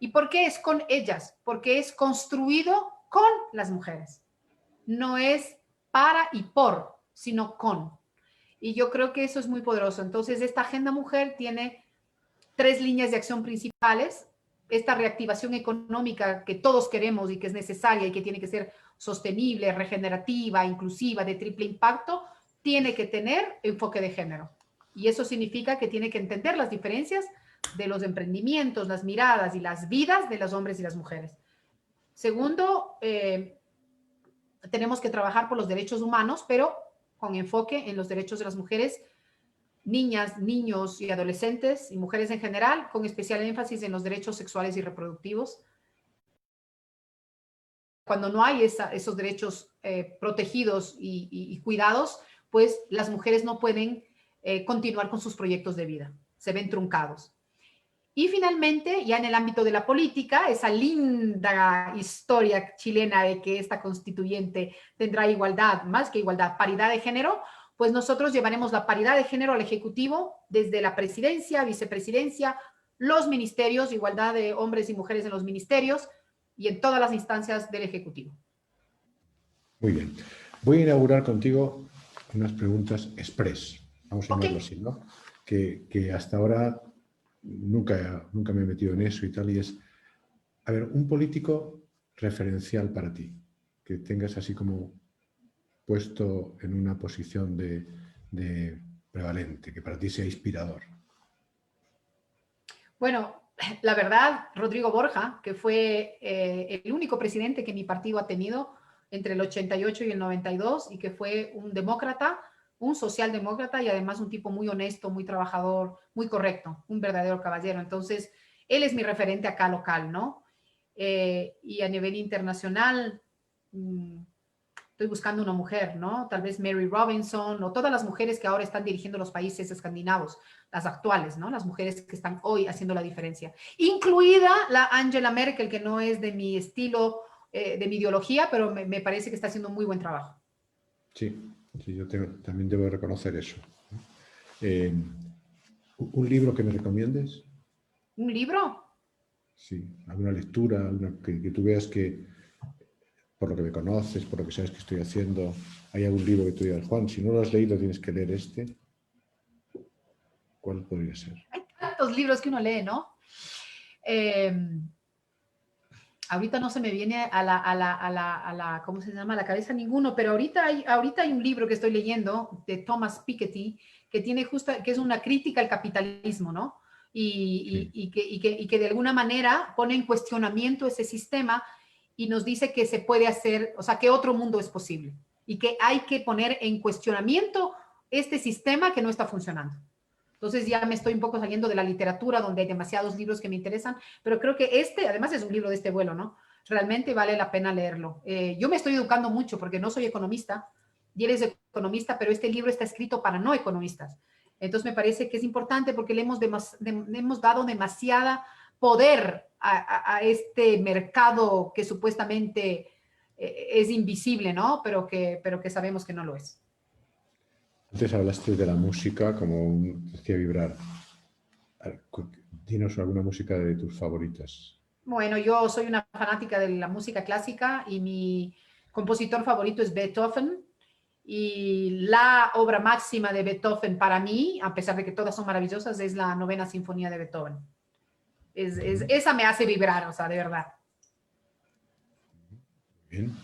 ¿Y por qué es con ellas? Porque es construido con las mujeres. No es para y por, sino con. Y yo creo que eso es muy poderoso. Entonces, esta Agenda Mujer tiene 3 líneas de acción principales. Esta reactivación económica que todos queremos y que es necesaria y que tiene que ser sostenible, regenerativa, inclusiva, de triple impacto, tiene que tener enfoque de género. Y eso significa que tiene que entender las diferencias de los emprendimientos, las miradas y las vidas de los hombres y las mujeres. Segundo, tenemos que trabajar por los derechos humanos, pero con enfoque en los derechos de las mujeres, niñas, niños y adolescentes y mujeres en general, con especial énfasis en los derechos sexuales y reproductivos. Cuando no hay esos derechos protegidos y cuidados, pues las mujeres no pueden continuar con sus proyectos de vida, se ven truncados. Y finalmente, ya en el ámbito de la política, esa linda historia chilena de que esta constituyente tendrá igualdad, más que igualdad, paridad de género, pues nosotros llevaremos la paridad de género al Ejecutivo desde la presidencia, vicepresidencia, los ministerios, igualdad de hombres y mujeres en los ministerios y en todas las instancias del Ejecutivo. Muy bien. Voy a inaugurar contigo unas preguntas express, vamos a llamarlo así, ¿no? Que hasta ahora nunca me he metido en eso y tal, y es, a ver, un político referencial para ti, que tengas así como puesto en una posición de prevalente, que para ti sea inspirador. Bueno, la verdad, Rodrigo Borja, que fue el único presidente que mi partido ha tenido entre el 88 y el 92 y que fue un demócrata, un socialdemócrata y además un tipo muy honesto, muy trabajador, muy correcto, un verdadero caballero. Entonces, él es mi referente acá local, ¿no? y a nivel internacional estoy buscando una mujer, ¿no? Tal vez Mary Robinson o todas las mujeres que ahora están dirigiendo los países escandinavos, las actuales, ¿no? Las mujeres que están hoy haciendo la diferencia. Incluida la Angela Merkel, que no es de mi estilo, de mi ideología, pero me parece que está haciendo un muy buen trabajo. Sí, sí, yo también debo reconocer eso. ¿Un libro que me recomiendes? ¿Un libro? Sí, alguna lectura, que tú veas que, por lo que me conoces, por lo que sabes que estoy haciendo, hay algún libro que tú digas, Juan, si no lo has leído tienes que leer este. ¿Cuál podría ser? Hay tantos libros que uno lee, ¿no? Ahorita no se me viene ¿cómo se llama? A la cabeza ninguno, pero ahorita hay un libro que estoy leyendo de Thomas Piketty que que es una crítica al capitalismo, ¿no? Sí. Y que de alguna manera pone en cuestionamiento ese sistema y nos dice que se puede hacer, o sea, que otro mundo es posible y que hay que poner en cuestionamiento este sistema que no está funcionando. Entonces ya me estoy un poco saliendo de la literatura, donde hay demasiados libros que me interesan, pero creo que además es un libro de este vuelo, ¿no? Realmente vale la pena leerlo. Yo me estoy educando mucho porque no soy economista, y él es economista, pero este libro está escrito para no economistas. Entonces me parece que es importante porque le hemos dado demasiada poder a este mercado que supuestamente es invisible, ¿no? Pero que sabemos que no lo es. Antes hablaste de la música como hacía vibrar. Dinos alguna música de tus favoritas. Bueno, yo soy una fanática de la música clásica y mi compositor favorito es Beethoven. Y la obra máxima de Beethoven para mí, a pesar de que todas son maravillosas, es la Novena Sinfonía de Beethoven. Esa me hace vibrar, o sea, de verdad. Bien.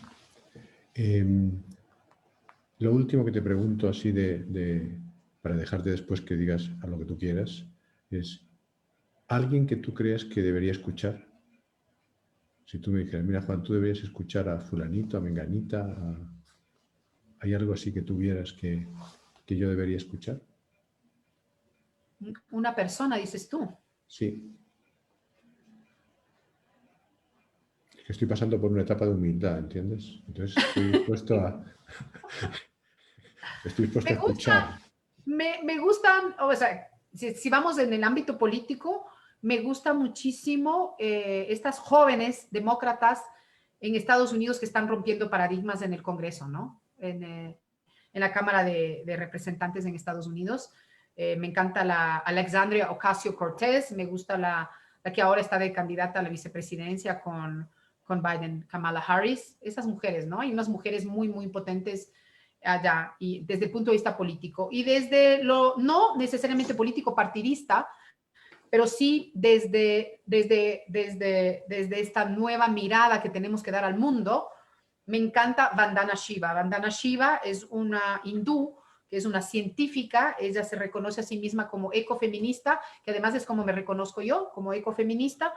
Lo último que te pregunto así para dejarte después que digas a lo que tú quieras, es alguien que tú creas que debería escuchar. Si tú me dijeras, mira Juan, tú deberías escuchar a fulanito, a menganita, ¿hay algo así que tuvieras que yo debería escuchar? Una persona, dices tú. Sí. Es que estoy pasando por una etapa de humildad, ¿entiendes? Entonces estoy dispuesto a Me escuchar. gusta, me gustan, o sea, si vamos en el ámbito político, me gusta muchísimo estas jóvenes demócratas en Estados Unidos que están rompiendo paradigmas en el Congreso, ¿no? En la Cámara de Representantes en Estados Unidos. Me encanta la Alexandria Ocasio-Cortez, me gusta la que ahora está de candidata a la vicepresidencia con Biden, Kamala Harris. Esas mujeres, ¿no? Hay unas mujeres muy, muy potentes allá, y desde el punto de vista político. Y desde no necesariamente político partidista, pero sí desde esta nueva mirada que tenemos que dar al mundo. Me encanta Vandana Shiva. Vandana Shiva es una hindú, que es una científica. Ella se reconoce a sí misma como ecofeminista, que además es como me reconozco yo, como ecofeminista.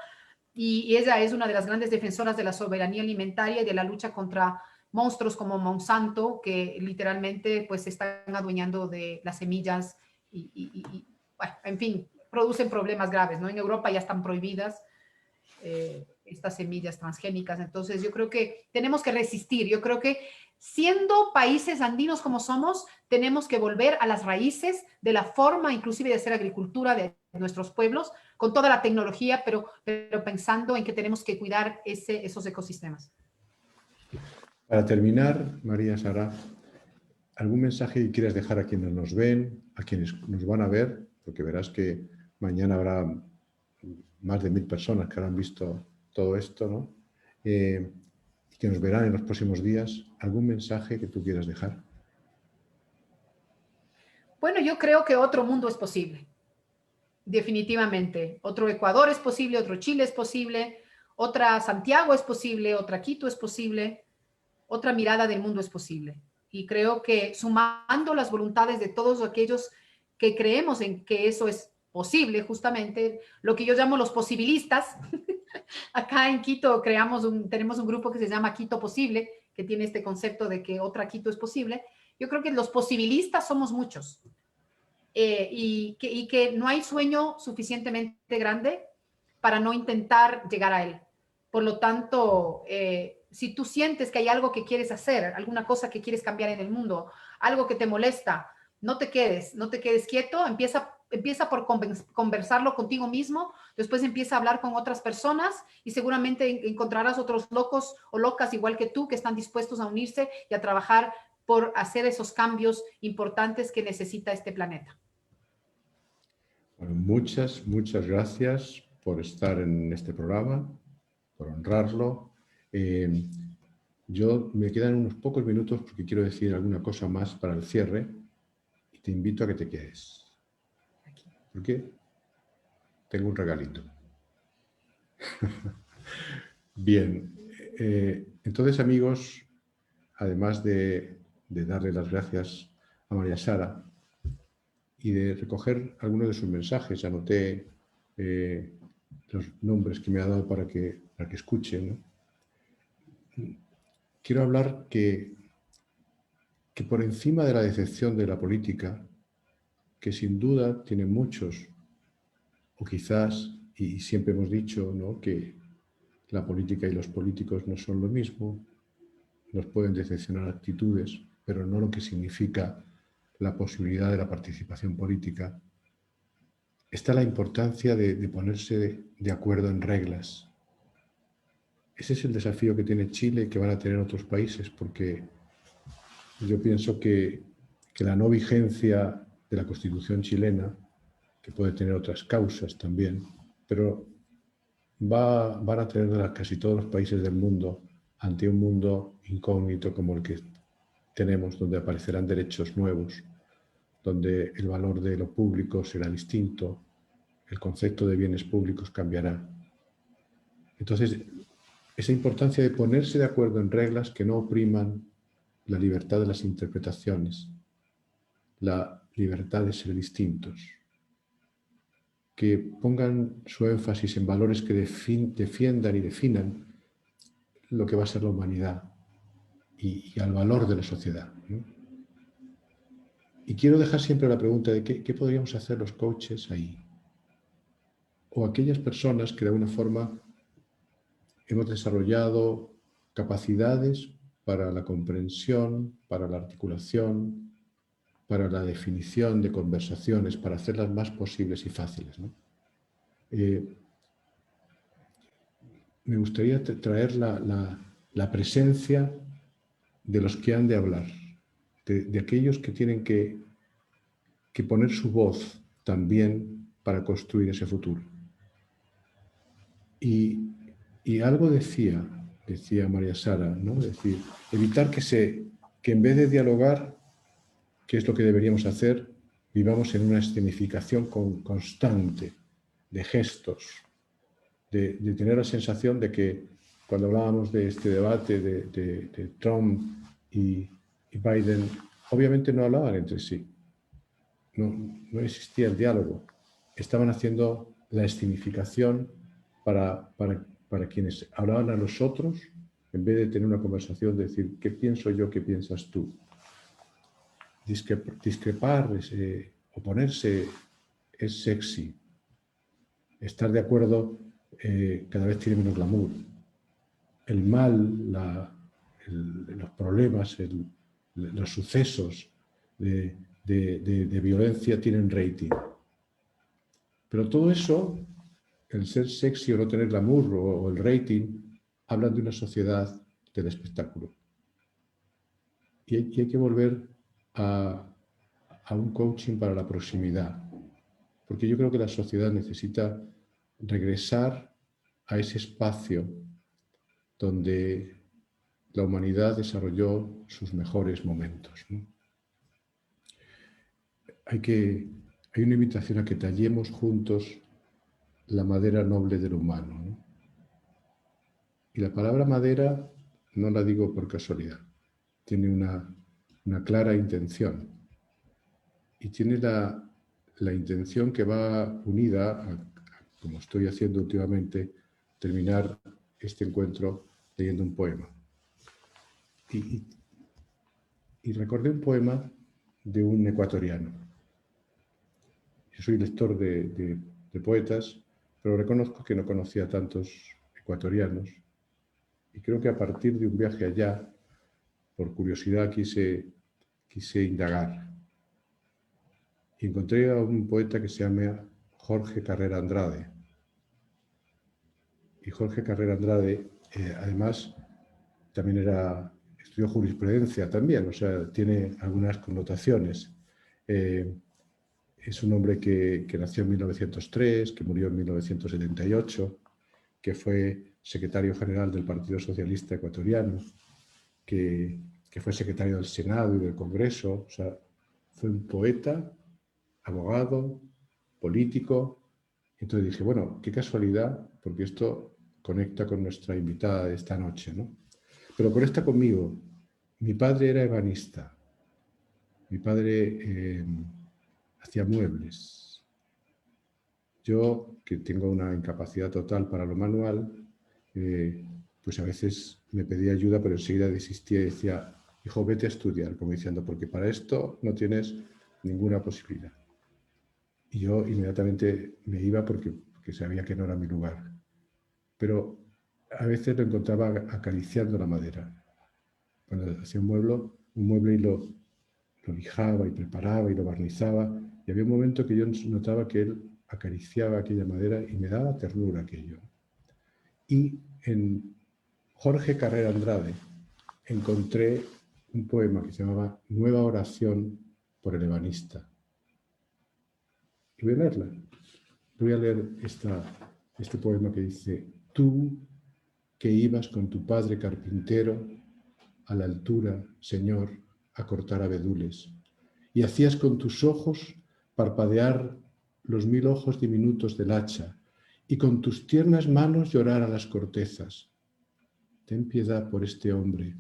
Y ella es una de las grandes defensoras de la soberanía alimentaria y de la lucha contra monstruos como Monsanto, que literalmente pues se están adueñando de las semillas bueno, en fin, producen problemas graves, ¿no? En Europa ya están prohibidas estas semillas transgénicas. Entonces yo creo que tenemos que resistir. Yo creo que siendo países andinos como somos, tenemos que volver a las raíces de la forma inclusive de hacer agricultura de nuestros pueblos, con toda la tecnología, pero pensando en que tenemos que cuidar esos ecosistemas. Para terminar, María Sara, ¿algún mensaje que quieras dejar a quienes nos ven, a quienes nos van a ver? Porque verás que mañana habrá más de 1000 personas que habrán visto todo esto, ¿no? Y que nos verán en los próximos días. ¿Algún mensaje que tú quieras dejar? Bueno, yo creo que otro mundo es posible, definitivamente. Otro Ecuador es posible, otro Chile es posible, otra Santiago es posible, otra Quito es posible, otra mirada del mundo es posible. Y creo que sumando las voluntades de todos aquellos que creemos en que eso es posible, justamente lo que yo llamo los posibilistas. Acá en Quito tenemos un grupo que se llama Quito Posible, que tiene este concepto de que otra Quito es posible. Yo creo que los posibilistas somos muchos, y que no hay sueño suficientemente grande para no intentar llegar a él. Por lo tanto, si tú sientes que hay algo que quieres hacer, alguna cosa que quieres cambiar en el mundo, algo que te molesta, no te quedes quieto, empieza por conversarlo contigo mismo, después empieza a hablar con otras personas y seguramente encontrarás otros locos o locas igual que tú que están dispuestos a unirse y a trabajar por hacer esos cambios importantes que necesita este planeta. Bueno, muchas gracias por estar en este programa, por honrarlo. Yo me quedan unos pocos minutos porque quiero decir alguna cosa más para el cierre y te invito a que te quedes. Porque tengo un regalito. Bien, entonces amigos, además de darle las gracias a María Sara y de recoger algunos de sus mensajes, anoté los nombres que me ha dado para que escuchen, ¿no? Quiero hablar que por encima de la decepción de la política, que sin duda tiene muchos, o quizás, y siempre hemos dicho, ¿no?, que la política y los políticos no son lo mismo, nos pueden decepcionar actitudes, pero no lo que significa la posibilidad de la participación política. Está la importancia de ponerse de acuerdo en reglas. Ese es el desafío que tiene Chile y que van a tener otros países, porque yo pienso que la no vigencia de la Constitución chilena, que puede tener otras causas también, pero van a tener casi todos los países del mundo ante un mundo incógnito como el que tenemos, donde aparecerán derechos nuevos, donde el valor de lo público será distinto, el concepto de bienes públicos cambiará. Entonces, esa importancia de ponerse de acuerdo en reglas que no opriman la libertad de las interpretaciones, la libertad de ser distintos, que pongan su énfasis en valores que defiendan y definan lo que va a ser la humanidad y al valor de la sociedad, ¿no? Y quiero dejar siempre la pregunta de qué podríamos hacer los coaches ahí, o aquellas personas que de alguna forma hemos desarrollado capacidades para la comprensión, para la articulación, para la definición de conversaciones, para hacerlas más posibles y fáciles, ¿no? Me gustaría traer la presencia de los que han de hablar, de aquellos que tienen que poner su voz también para construir ese futuro. Y algo decía María Sara, ¿no? Es decir, evitar que en vez de dialogar, que es lo que deberíamos hacer, vivamos en una escenificación constante de gestos, de tener la sensación de que cuando hablábamos de este debate de Trump y Biden, obviamente no hablaban entre sí, no existía el diálogo, estaban haciendo la escenificación para quienes hablaban a los otros, en vez de tener una conversación, de decir, ¿qué pienso yo, qué piensas tú? Discrepar, oponerse es sexy. Estar de acuerdo cada vez tiene menos glamour. El mal, los problemas, los sucesos de violencia tienen rating. Pero todo eso, el ser sexy o no tener glamour o el rating, hablan de una sociedad del espectáculo. Y hay que volver a un coaching para la proximidad, porque yo creo que la sociedad necesita regresar a ese espacio donde la humanidad desarrolló sus mejores momentos, ¿no? Hay una invitación a que tallemos juntos la madera noble del humano, ¿no? Y la palabra madera no la digo por casualidad, tiene una clara intención. Y tiene la intención que va unida, como estoy haciendo últimamente, terminar este encuentro leyendo un poema. Y recordé un poema de un ecuatoriano. Yo soy lector de poetas, pero reconozco que no conocía tantos ecuatorianos Y creo que a partir de un viaje allá, por curiosidad, quise indagar. Y encontré a un poeta que se llama Jorge Carrera Andrade. Y Jorge Carrera Andrade, además, también estudió jurisprudencia también, o sea, tiene algunas connotaciones. Es un hombre que nació en 1903, que murió en 1978, que fue secretario general del Partido Socialista Ecuatoriano, que fue secretario del Senado y del Congreso. O sea, fue un poeta, abogado, político. Entonces dije, bueno, qué casualidad, porque esto conecta con nuestra invitada de esta noche, ¿no? Pero conecta conmigo. Mi padre era ebanista. Mi padre hacía muebles. Yo, que tengo una incapacidad total para lo manual, pues a veces me pedía ayuda, pero enseguida desistía y decía, hijo, vete a estudiar, como diciendo, porque para esto no tienes ninguna posibilidad. Y yo inmediatamente me iba porque sabía que no era mi lugar. Pero a veces lo encontraba acariciando la madera. Cuando hacía un mueble y lo lijaba y preparaba y lo barnizaba, y había un momento que yo notaba que él acariciaba aquella madera y me daba ternura aquello. Y en Jorge Carrera Andrade encontré un poema que se llamaba Nueva oración por el ebanista. Y voy a leerla. Voy a leer este poema que dice: tú que ibas con tu padre carpintero a la altura, Señor, a cortar abedules, y hacías con tus ojos parpadear los 1000 ojos diminutos del hacha, y con tus tiernas manos llorar a las cortezas. Ten piedad por este hombre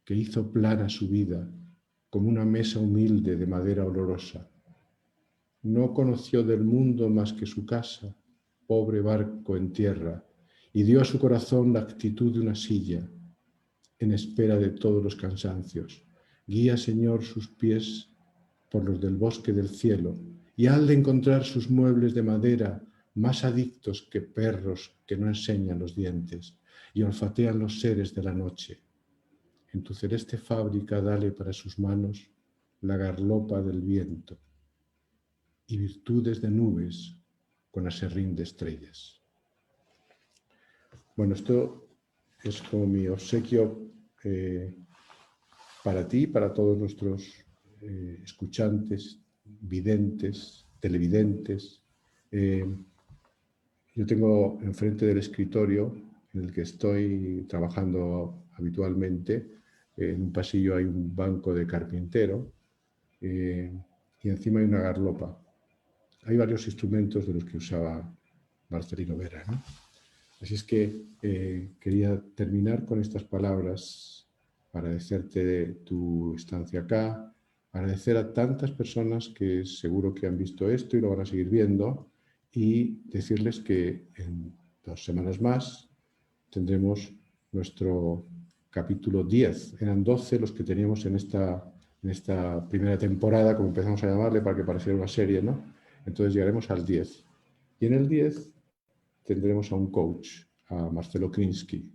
que hizo plana su vida como una mesa humilde de madera olorosa. No conoció del mundo más que su casa, pobre barco en tierra, y dio a su corazón la actitud de una silla, en espera de todos los cansancios. Guía, Señor, sus pies por los del bosque del cielo, y al de encontrar sus muebles de madera más adictos que perros que no enseñan los dientes y olfatean los seres de la noche. En tu celeste fábrica dale para sus manos la garlopa del viento y virtudes de nubes con aserrín de estrellas. Bueno, esto es como mi obsequio para ti, para todos nuestros escuchantes, videntes, televidentes. Yo tengo enfrente del escritorio en el que estoy trabajando habitualmente, en un pasillo hay un banco de carpintero y encima hay una garlopa. Hay varios instrumentos de los que usaba Marcelino Vera, ¿no? Así es que quería terminar con estas palabras, agradecerte de tu estancia acá, agradecer a tantas personas que seguro que han visto esto y lo van a seguir viendo, y decirles que en 2 semanas más tendremos nuestro capítulo 10. Eran 12 los que teníamos en esta primera temporada, como empezamos a llamarle, para que pareciera una serie, ¿no? Entonces llegaremos al 10. Y en el 10 tendremos a un coach, a Marcelo Krinsky,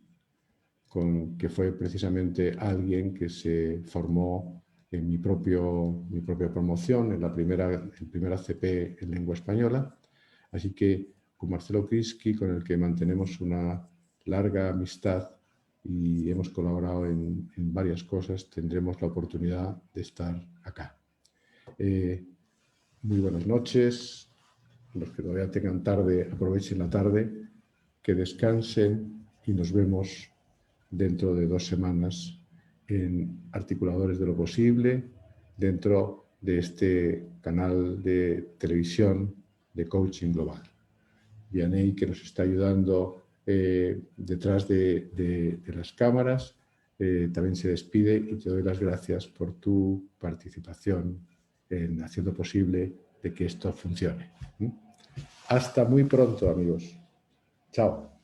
que fue precisamente alguien que se formó en mi propia promoción, en el primer ACP en lengua española. Así que con Marcelo Krinsky, con el que mantenemos una larga amistad y hemos colaborado en varias cosas, tendremos la oportunidad de estar acá. Muy buenas noches. Los que todavía tengan tarde, aprovechen la tarde, que descansen y nos vemos dentro de 2 semanas en Articuladores de lo Posible, dentro de este canal de televisión de Coaching Global. Vianney, que nos está ayudando detrás de las cámaras, también se despide y te doy las gracias por tu participación en haciendo posible de que esto funcione. Hasta muy pronto, amigos. Chao.